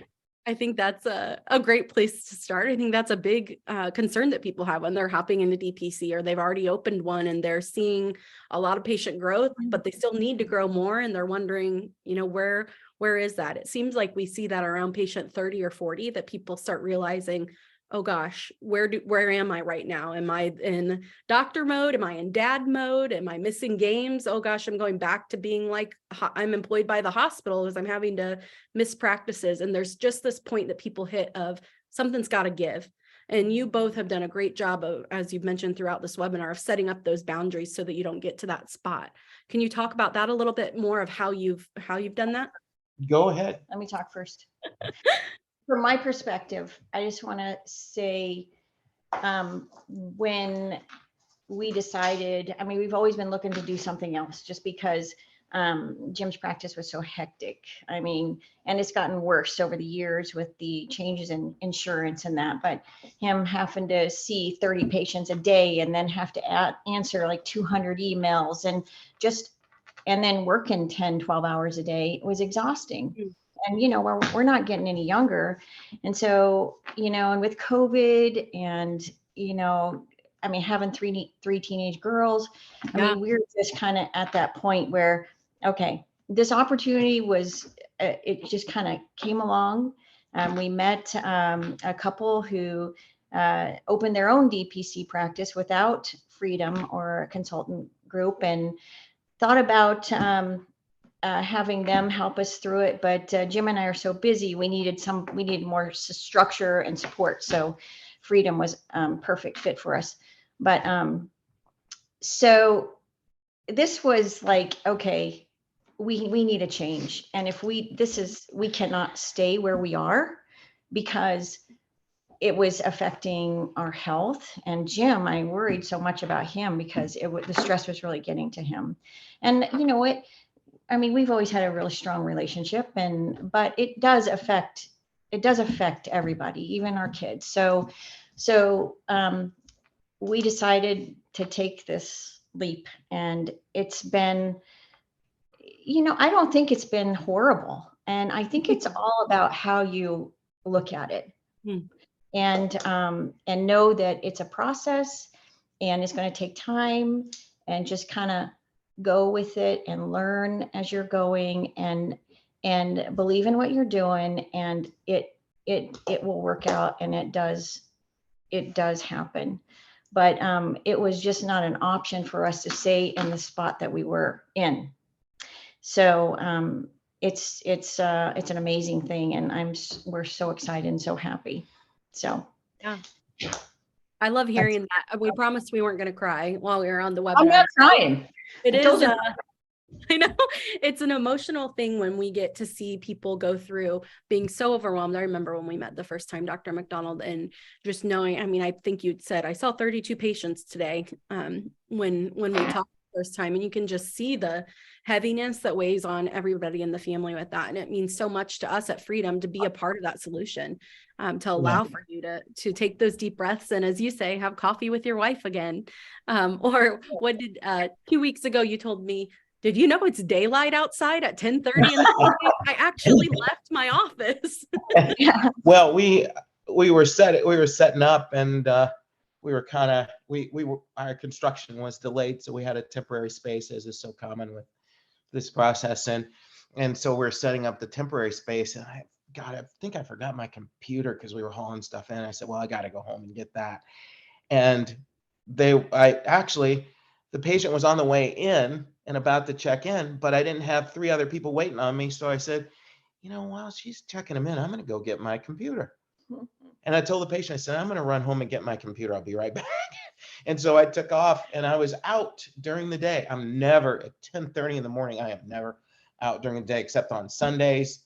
I think that's a great place to start. I think that's a big concern that people have when they're hopping into DPC, or they've already opened one and they're seeing a lot of patient growth, but they still need to grow more. And they're wondering, you know, where is that? It seems like we see that around patient 30 or 40, that people start realizing, oh gosh, where am I right now? Am I in doctor mode? Am I in dad mode? Am I missing games? Oh gosh, I'm going back to being like, I'm employed by the hospital because I'm having to miss practices. And there's just this point that people hit of something's got to give. And you both have done a great job of, as you've mentioned throughout this webinar, of setting up those boundaries so that you don't get to that spot. Can you talk about that a little bit more, of how you've done that? Go ahead. Let me talk first. From my perspective, I just want to say, when we decided, I mean, we've always been looking to do something else, just because Jim's practice was so hectic. I mean, and it's gotten worse over the years with the changes in insurance and that, but him having to see 30 patients a day and then have to answer like 200 emails and then working 10, 12 hours a day, it was exhausting. Mm-hmm. And, you know, we're not getting any younger. And so, you know, and with COVID and, you know, I mean, having three teenage girls, I mean, we're just kind of at that point where, okay, this opportunity was, it just kind of came along. We met a couple who opened their own DPC practice without Freedom or a consultant group, and thought about having them help us through it. But Jim and I are so busy, we needed more structure and support. So Freedom was perfect fit for us. But so this was like, okay, we need a change. And if we cannot stay where we are, because it was affecting our health. And Jim, I worried so much about him because the stress was really getting to him. And you know what? I mean, we've always had a really strong relationship, but it does affect everybody, even our kids. So we decided to take this leap, and it's been, you know, I don't think it's been horrible. And I think it's all about how you look at it. And know that it's a process and it's going to take time, and just kind of go with it and learn as you're going, and believe in what you're doing, and it will work out, and it does happen. But it was just not an option for us to stay in the spot that we were in. So it's an amazing thing, and we're so excited and so happy. So Yeah. I love hearing that. We promised we weren't going to cry while we were on the webinar. I'm not crying. It I is, told you. I know it's an emotional thing when we get to see people go through being so overwhelmed. I remember when we met the first time, Dr. McDonald, and just knowing, I mean, I think you'd said, I saw 32 patients today when we talked the first time, and you can just see the heaviness that weighs on everybody in the family with that. And it means so much to us at Freedom to be a part of that solution, to allow for you to take those deep breaths. And as you say, have coffee with your wife again. Or what did 2 weeks ago you told me, did you know it's daylight outside at 10:30 in the morning? I actually left my office. Yeah. Well, we were setting up, and we were kind of our construction was delayed, so we had a temporary space, as is so common with this process, and so we're setting up the temporary space, and I think I forgot my computer because we were hauling stuff in. I said, well, I got to go home and get that, and the patient was on the way in and about to check in, but I didn't have 3 other people waiting on me. So I said, while she's checking them in, I'm going to go get my computer. And I told the patient, I said, I'm going to run home and get my computer. I'll be right back. And so I took off, and I was out during the day. I'm never at 10:30 in the morning. I am never out during the day except on Sundays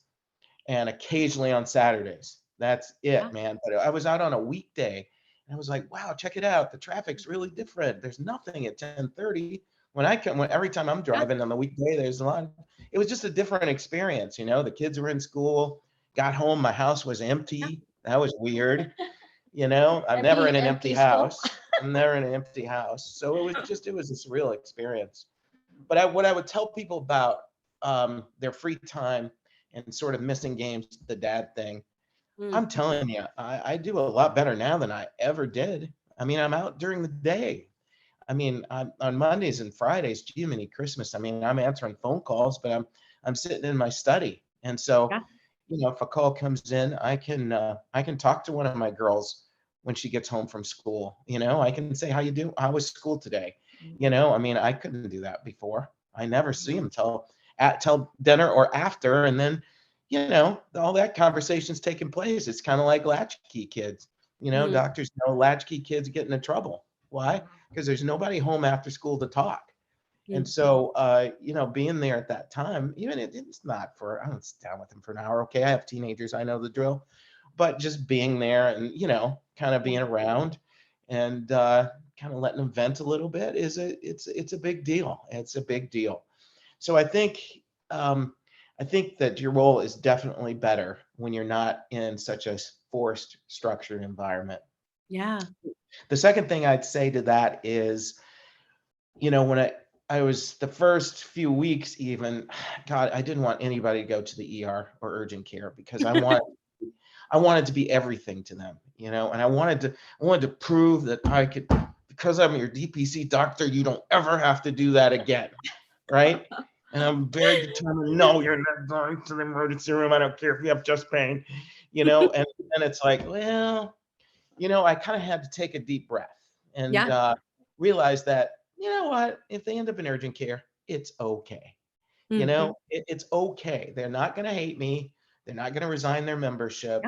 and occasionally on Saturdays. That's it, man. But I was out on a weekday. I was like, wow, check it out. The traffic's really different. There's nothing at 10:30. Every time I'm driving on the weekday, there's a lot. It was just a different experience. The kids were in school, got home, my house was empty. That was weird. I'm never in an empty house. I'm never in an empty house. So it was a surreal experience. But what I would tell people about their free time and sort of missing games, the dad thing, I'm telling you, I do a lot better now than I ever did. I mean, I'm out during the day. I mean, on Mondays and Fridays, Jiminy Christmas. I mean, I'm answering phone calls, but I'm sitting in my study. And so, if a call comes in, I can talk to one of my girls when she gets home from school. I can say, how you do? How was school today? I mean, I couldn't do that before. I never see them till dinner or after, and then all that conversation's taking place. It's kind of like latchkey kids. Doctors know latchkey kids get into trouble. Why? Because there's nobody home after school to talk. And so, being there at that time, even it's not I don't sit down with them for an hour. Okay, I have teenagers, I know the drill, but just being there and kind of being around and kind of letting them vent a little bit it's a big deal. It's a big deal. So I think that your role is definitely better when you're not in such a forced, structured environment. Yeah. The second thing I'd say to that is, when I was the first few weeks, even, God, I didn't want anybody to go to the ER or urgent care because I wanted to be everything to them, and I wanted to prove that I could, because I'm your DPC doctor, you don't ever have to do that again, right? And I'm very determined. No, you're not going to the emergency room. I don't care if you have chest pain, and then it's like, well, I kind of had to take a deep breath and realize that, what, if they end up in urgent care, it's okay. It's okay. They're not going to hate me. They're not going to resign their membership.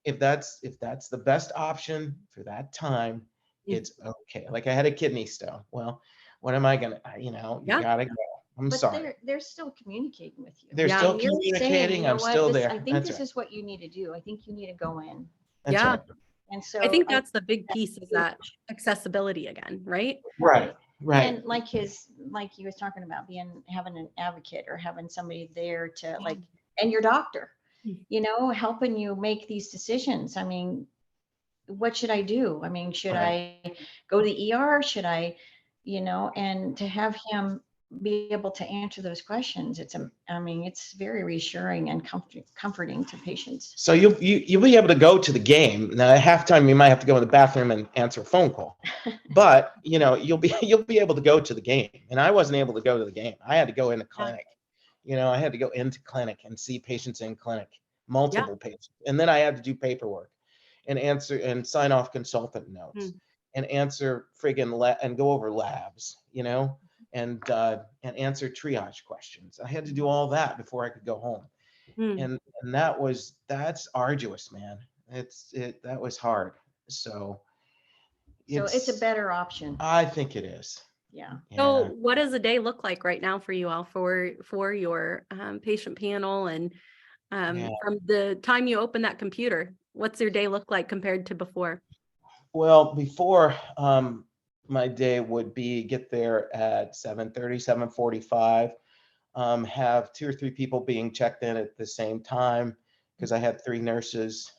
If that's the best option for that time, it's okay. Like I had a kidney stone. Well, what am I going to, you gotta go. I'm sorry. They're still communicating with you. They're still communicating. I'm still there. I think this is what you need to do. I think you need to go in. That's right. And so I think that's the big piece, is that accessibility again, right? Right. And like he was talking about, having an advocate or having somebody there to and your doctor, helping you make these decisions. I mean, what should I do? I mean, should I go to the ER? Should I, and to have him be able to answer those questions, it's very reassuring and comforting to patients. So you'll be able to go to the game. Now at halftime you might have to go in the bathroom and answer a phone call, but you'll be able to go to the game. And I wasn't able to go to the game. I had to go into clinic. I had to go into clinic and see patients in clinic, multiple patients, and then I had to do paperwork and answer and sign off consultant notes and answer and go over labs. and answer triage questions. I had to do all that before I could go home. Mm. And that's arduous, man. That was hard. So it's a better option. I think it is. Yeah. So what does a day look like right now for you all for your patient panel, and from the time you open that computer, what's your day look like compared to before? Well, before, my day would be get there at 7:30, 7:45, have 2 or 3 people being checked in at the same time because I had 3 nurses,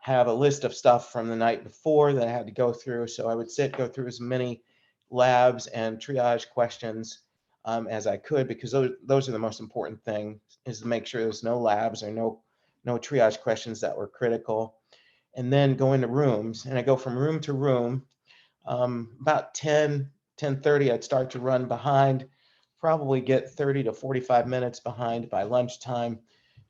have a list of stuff from the night before that I had to go through. So I would go through as many labs and triage questions as I could, because those are the most important thing, is to make sure there's no labs or no triage questions that were critical. And then go into rooms, and I go from room to room. About 10:30, I'd start to run behind, probably get 30 to 45 minutes behind by lunchtime.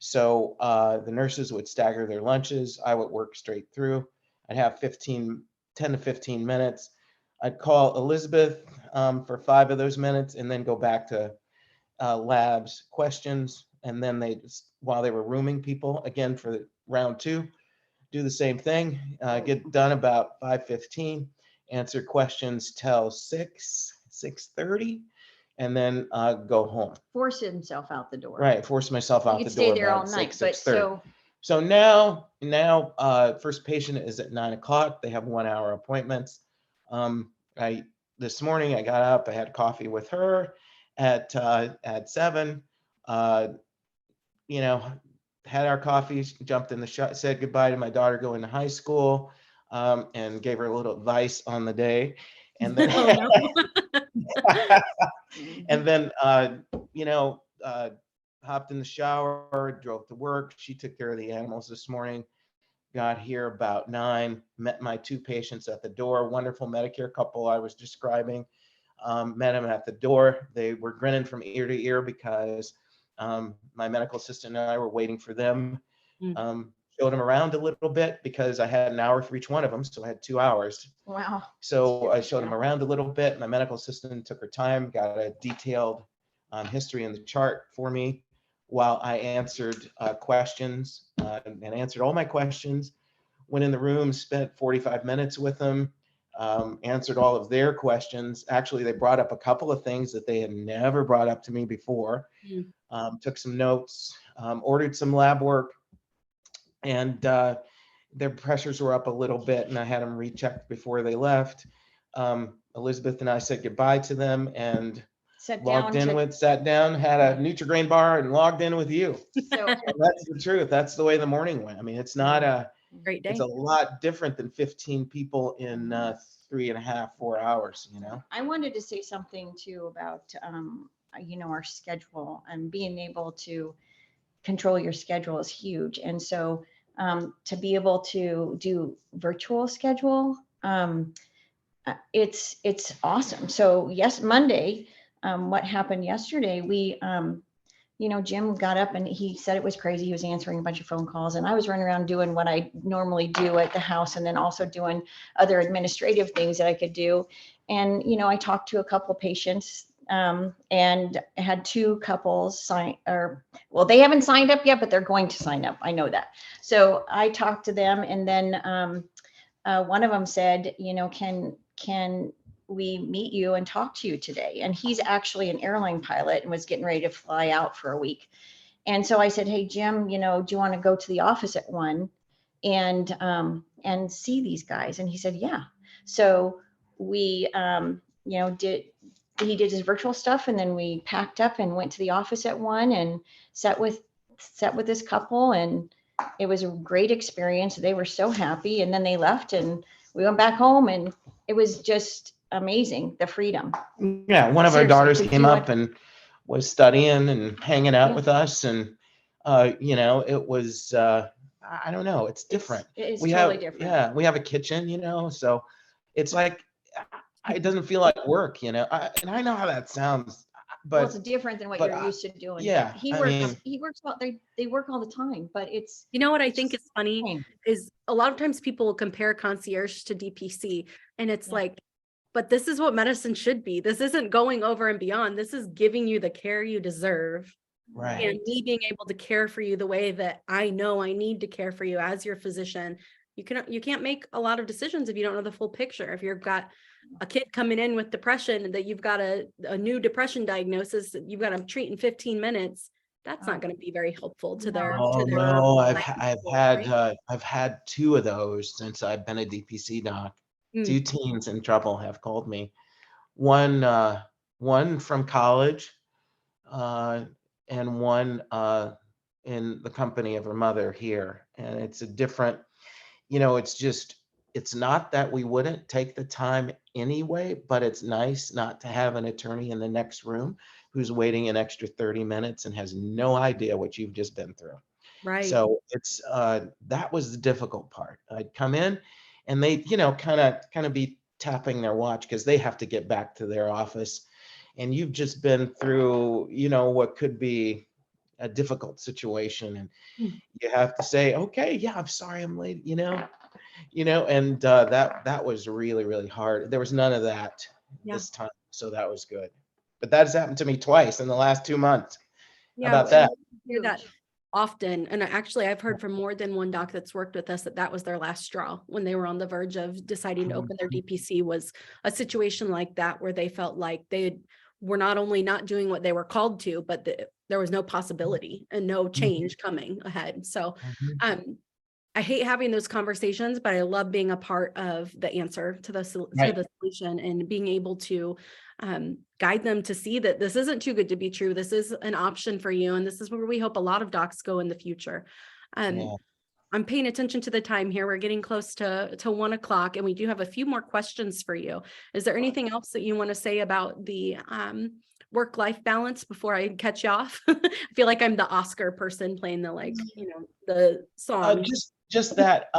So the nurses would stagger their lunches. I would work straight through. I'd have 10 to 15 minutes. I'd call Elizabeth for 5 of those minutes, and then go back to labs, questions. And then while they were rooming people again for round 2, do the same thing, get done about 5:15, answer questions till 6:30, and then go home. Force himself out the door. Right, force myself out the door. Stay there all night, but 6:30. So now, first patient is at 9:00. They have 1-hour appointments. This morning I got up, I had coffee with her at 7. Had our coffees, jumped in the shot, said goodbye to my daughter going to high school, and gave her a little advice on the day. And then, and then, hopped in the shower, drove to work. She took care of the animals this morning. Got here about 9, met my 2 patients at the door, wonderful Medicare couple I was describing. Met them at the door. They were grinning from ear to ear because my medical assistant and I were waiting for them. Showed them around a little bit because I had an hour for each one of them, so I had 2 hours. Wow. So I showed them around a little bit. My medical assistant took her time, got a detailed history in the chart for me while I answered questions, and answered all my questions. Went in the room, spent 45 minutes with them, answered all of their questions. Actually, they brought up a couple of things that they had never brought up to me before. Took some notes, ordered some lab work, and their pressures were up a little bit, and I had them rechecked before they left. Elizabeth and I said goodbye to them and sat down, had a Nutri-Grain bar, and logged in with you. So that's the truth. That's the way the morning went. I mean, it's not a great day. It's a lot different than 15 people in 3.5, 4 hours. I wanted to say something too about our schedule, and being able to control your schedule is huge. And so to be able to do virtual schedule, it's awesome. So yes, Monday, what happened yesterday, we, Jim got up and he said it was crazy. He was answering a bunch of phone calls, and I was running around doing what I normally do at the house, and then also doing other administrative things that I could do. And, I talked to a couple of patients, and had 2 couples they haven't signed up yet, but they're going to sign up. I know that. So I talked to them, and then one of them said, can we meet you and talk to you today? And he's actually an airline pilot and was getting ready to fly out for a week. And so I said, hey, Jim, do you want to go to the office at 1 and see these guys? And he said, yeah. So we, he did his virtual stuff, and then we packed up and went to the office at 1 and sat with this couple, and it was a great experience. They were so happy, and then they left, and we went back home, and it was just amazing, the freedom. Yeah, one of our daughters came up and was studying and hanging out with us, and it was I don't know, it's different. It's totally different. Yeah, we have a kitchen, so it's like it doesn't feel like work, and I know how that sounds, but it's different than what you're used to doing. Yeah, he works they work all the time, but it's what I think is funny is a lot of times people will compare concierge to DPC, and it's like but this is what medicine should be. This isn't going over and beyond. This is giving you the care you deserve. Right. And me being able to care for you the way that I know I need to care for you as your physician. You can't make a lot of decisions if you don't know the full picture. If you've got a kid coming in with depression and that you've got a new depression diagnosis that you've got to treat in 15 minutes, that's not going to be very helpful to their Oh to their no, life goal, right? I've had two of those since I've been a DPC doc. Mm. Two teens in trouble have called me. One from college, and one in the company of her mother here. And it's a different, it's not that we wouldn't take the time anyway, but it's nice not to have an attorney in the next room who's waiting an extra 30 minutes and has no idea what you've just been through. Right. So it's that was the difficult part. I'd come in and they, kind of be tapping their watch because they have to get back to their office. And you've just been through, what could be a difficult situation. And you have to say, okay, yeah, I'm sorry I'm late, and that was really, really hard. There was none of that this time. So that was good. But that has happened to me twice in the last 2 months. Yeah, How about that? I hear that often. And actually, I've heard from more than one doc that's worked with us that was their last straw when they were on the verge of deciding to open their DPC, was a situation like that where they felt like they were not only not doing what they were called to, but there was no possibility and no change coming ahead. So I hate having those conversations, but I love being a part of the answer to the solution and being able to guide them to see that this isn't too good to be true. This is an option for you. And this is where we hope a lot of docs go in the future. I'm paying attention to the time here. We're getting close to 1 o'clock and we do have a few more questions for you. Is there anything else that you want to say about the work-life balance before I catch you off? I feel like I'm the Oscar person playing the song. Just that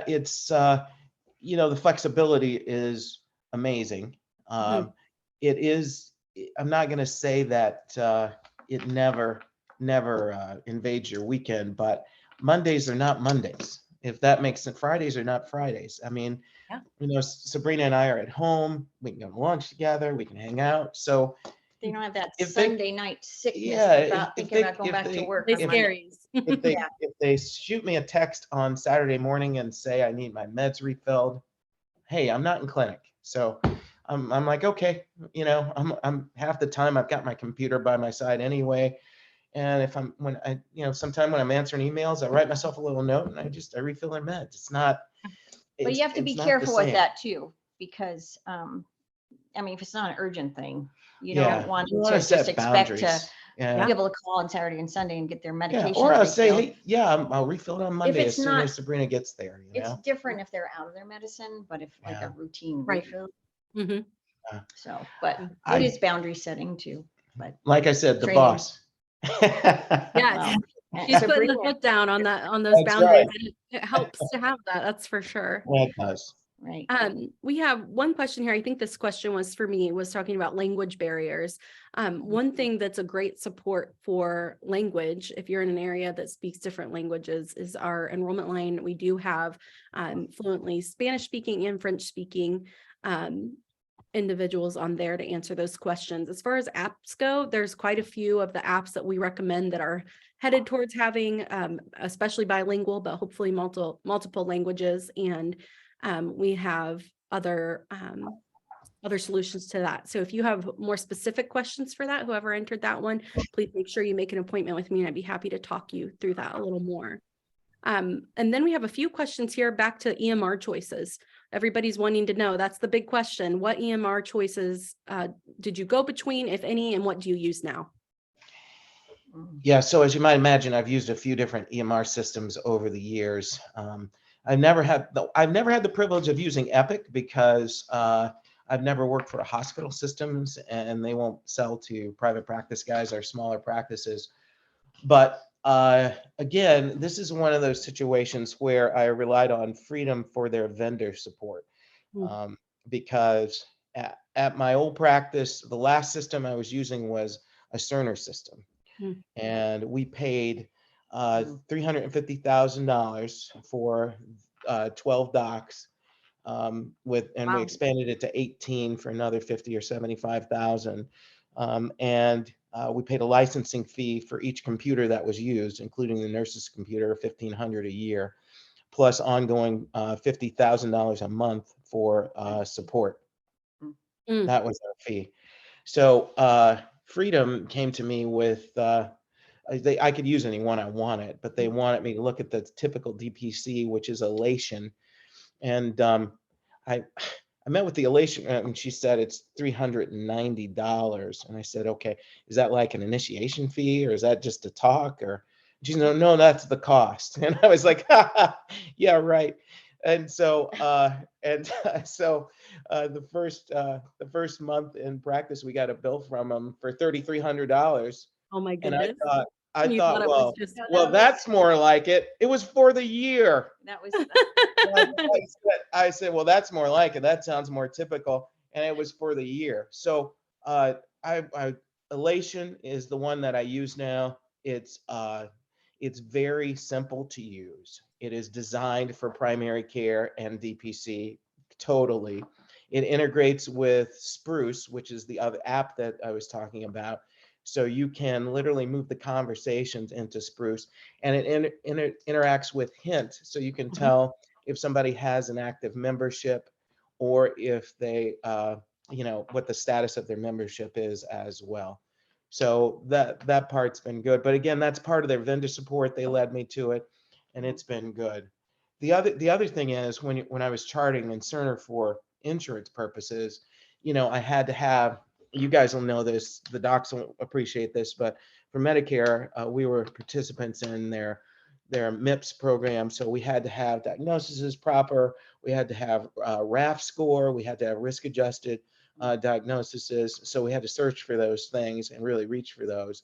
it's the flexibility is amazing. It is, I'm not going to say that it never invades your weekend, but Mondays are not Mondays, if that makes sense. Fridays are not Fridays. I mean, Sabrina and I are at home, we can go to lunch together, we can hang out. So they don't have that Sunday night sickness about thinking about going back to work. If they shoot me a text on Saturday morning and say I need my meds refilled, hey, I'm not in clinic. So I'm like, okay, I'm half the time I've got my computer by my side anyway. And sometime when I'm answering emails, I write myself a little note and I refill their meds. It's not. But you have to be careful with that too, because if it's not an urgent thing, you don't want to just expect to be able to call on Saturday and Sunday and get their medication. Or I'll say, hey, I'll refill it on Monday as soon as Sabrina gets there. It's different if they're out of their medicine, but if like a routine refill. So, but it is boundary setting too. But like I said, the boss. She's putting the foot down on those boundaries. Right. It helps to have that. That's for sure. Yeah, it does. Right. We have one question here. I think this question was for me, was talking about language barriers. One thing that's a great support for language, if you're in an area that speaks different languages, is our enrollment line. We do have fluently Spanish speaking and French speaking individuals on there to answer those questions. As far as apps go, there's quite a few of the apps that we recommend that are headed towards having, especially bilingual, but hopefully multiple languages. And we have other solutions to that. So if you have more specific questions for that, whoever entered that one, please make sure you make an appointment with me and I'd be happy to talk you through that a little more. And then we have a few questions here back to EMR choices. Everybody's wanting to know, that's the big question. What EMR choices did you go between, if any, and what do you use now? Yeah, so as you might imagine, I've used a few different EMR systems over the years. I've never had the privilege of using Epic because I've never worked for hospital systems and they won't sell to private practice guys or smaller practices. But again, this is one of those situations where I relied on Freedom for their vendor support because at my old practice, the last system I was using was a Cerner system. And we paid $350,000 for 12 docs we Wow. expanded it to 18 for another 50 or 75,000. And we paid a licensing fee for each computer that was used, including the nurse's computer, $1,500 a year, plus ongoing $50,000 a month for support. Mm. That was our fee. So Freedom came to me with I could use anyone I wanted, but they wanted me to look at the typical DPC, which is elation. And I met with the elation, and she said it's $390. And I said, okay, is that like an initiation fee, or is that just a talk? Or she said, no, that's the cost. And I was like, yeah, right. And so the first month in practice, we got a bill from them for $3,300. Oh my And goodness. I And you thought, it was just. well, that's more like it. It was for the year. That was, I said, well, that's more like it. That sounds more typical. And it was for the year. So Elation is the one that I use now. It's very simple to use. It is designed for primary care and DPC totally. It integrates with Spruce, which is the other app that I was talking about. So you can literally move the conversations into Spruce, and it interacts with Hint. So you can tell if somebody has an active membership, or if they, what the status of their membership is as well. So that part's been good. But again, that's part of their vendor support. They led me to it, and it's been good. The other thing is when I was charting in Cerner for insurance purposes, I had to have, you guys will know this, the docs will appreciate this, but for Medicare, we were participants in their MIPS program. So we had to have diagnoses proper. We had to have RAF score. We had to have risk adjusted diagnoses. So we had to search for those things and really reach for those.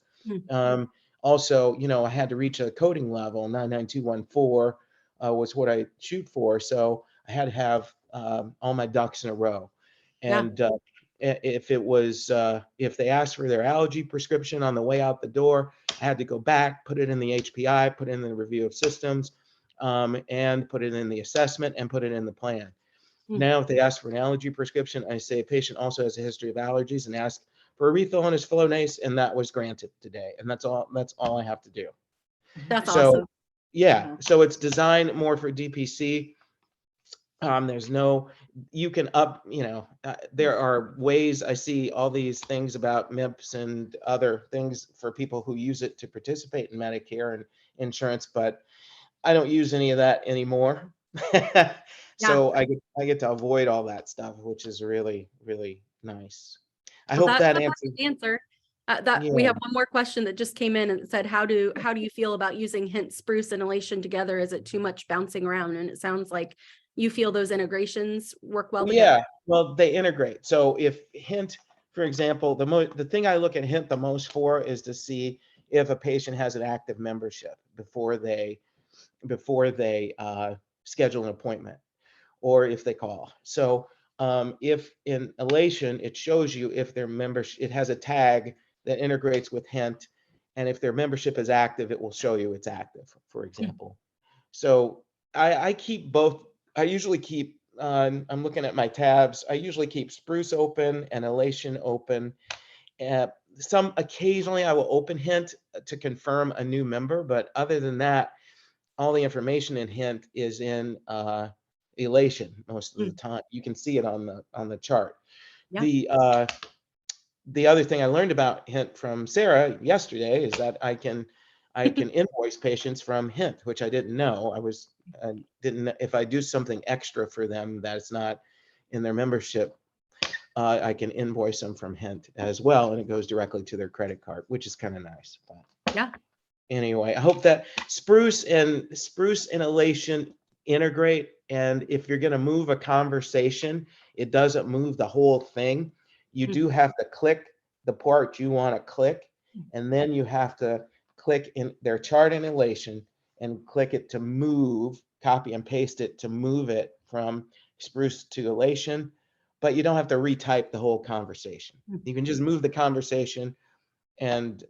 Also, I had to reach a coding level. 99214 was what I shoot for. So I had to have all my ducks in a row. And if they asked for their allergy prescription on the way out the door, I had to go back, put it in the HPI, put it in the review of systems, and put it in the assessment and put it in the plan. Now, if they ask for an allergy prescription, I say patient also has a history of allergies and ask for a refill on his Flonase, and that was granted today. And that's all I have to do. That's So, awesome. yeah, so it's designed more for DPC. There's no, you can there are ways. I see all these things about MIPS and other things for people who use it to participate in Medicare and insurance, but I don't use any of that anymore. So I get to avoid all that stuff, which is really, really nice. I hope that answers. Answer. We have one more question that just came in, and it said, how do you feel about using Hint, Spruce, and Elation together? Is it too much bouncing around? And it sounds like you feel those integrations work well together. Yeah, well, they integrate. So if Hint, for example, the thing I look at Hint the most for is to see if a patient has an active membership before they schedule an appointment, or if they call. So if in Elation, it shows you if their membership, it has a tag that integrates with Hint, and if their membership is active, it will show you it's active, for example. So I keep both. I usually keep, I'm looking at my tabs. I usually keep Spruce open and Elation open. Occasionally I will open Hint to confirm a new member, but other than that, all the information in Hint is in Elation most of the time. You can see it on the chart. Yeah. The other thing I learned about Hint from Sarah yesterday is that I can invoice patients from Hint, which I didn't know. If I do something extra for them that's not in their membership, I can invoice them from Hint as well, and it goes directly to their credit card, which is kind of nice. Yeah. Anyway, I hope that Spruce and Elation integrate, and if you're going to move a conversation, it doesn't move the whole thing. You do have to click the part you want to click, and then you have to click in their chart in Elation and click it to move, copy and paste it to move it from Spruce to Elation, but you don't have to retype the whole conversation. You can just move the conversation, and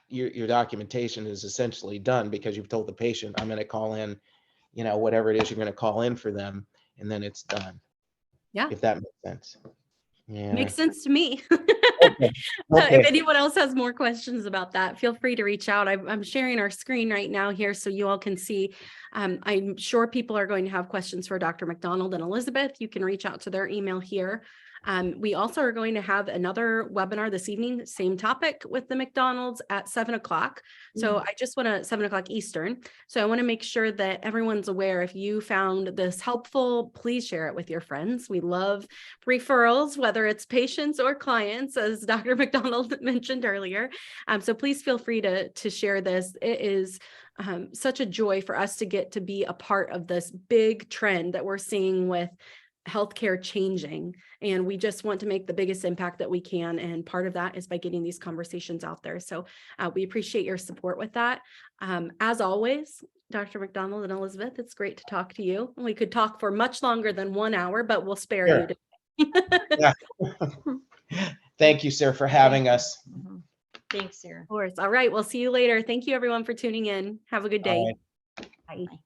your documentation is essentially done, because you've told the patient, I'm going to call in, whatever it is you're going to call in for them, and then it's done. Yeah. If that makes sense. Yeah. Makes sense to me. Okay. If anyone else has more questions about that, feel free to reach out. I'm sharing our screen right now here so you all can see. I'm sure people are going to have questions for Dr. McDonald and Elizabeth. You can reach out to their email here. We also are going to have another webinar this evening, same topic with the McDonalds at 7 o'clock. So I just want to 7 o'clock Eastern. So I want to make sure that everyone's aware. If you found this helpful, please share it with your friends. We love referrals, whether it's patients or clients, as Dr. McDonald mentioned earlier. So please feel free to share this. It is such a joy for us to get to be a part of this big trend that we're seeing with healthcare changing, and we just want to make the biggest impact that we can, and part of that is by getting these conversations out there. So we appreciate your support with that. As always, Dr. McDonald and Elizabeth, it's great to talk to you. We could talk for much longer than 1 hour, but we'll spare you today. Yeah. Thank you, sir, for having us. Thanks, Sarah. Of course. All right, we'll see you later. Thank you everyone for tuning in. Have a good day. Bye. Bye. Bye.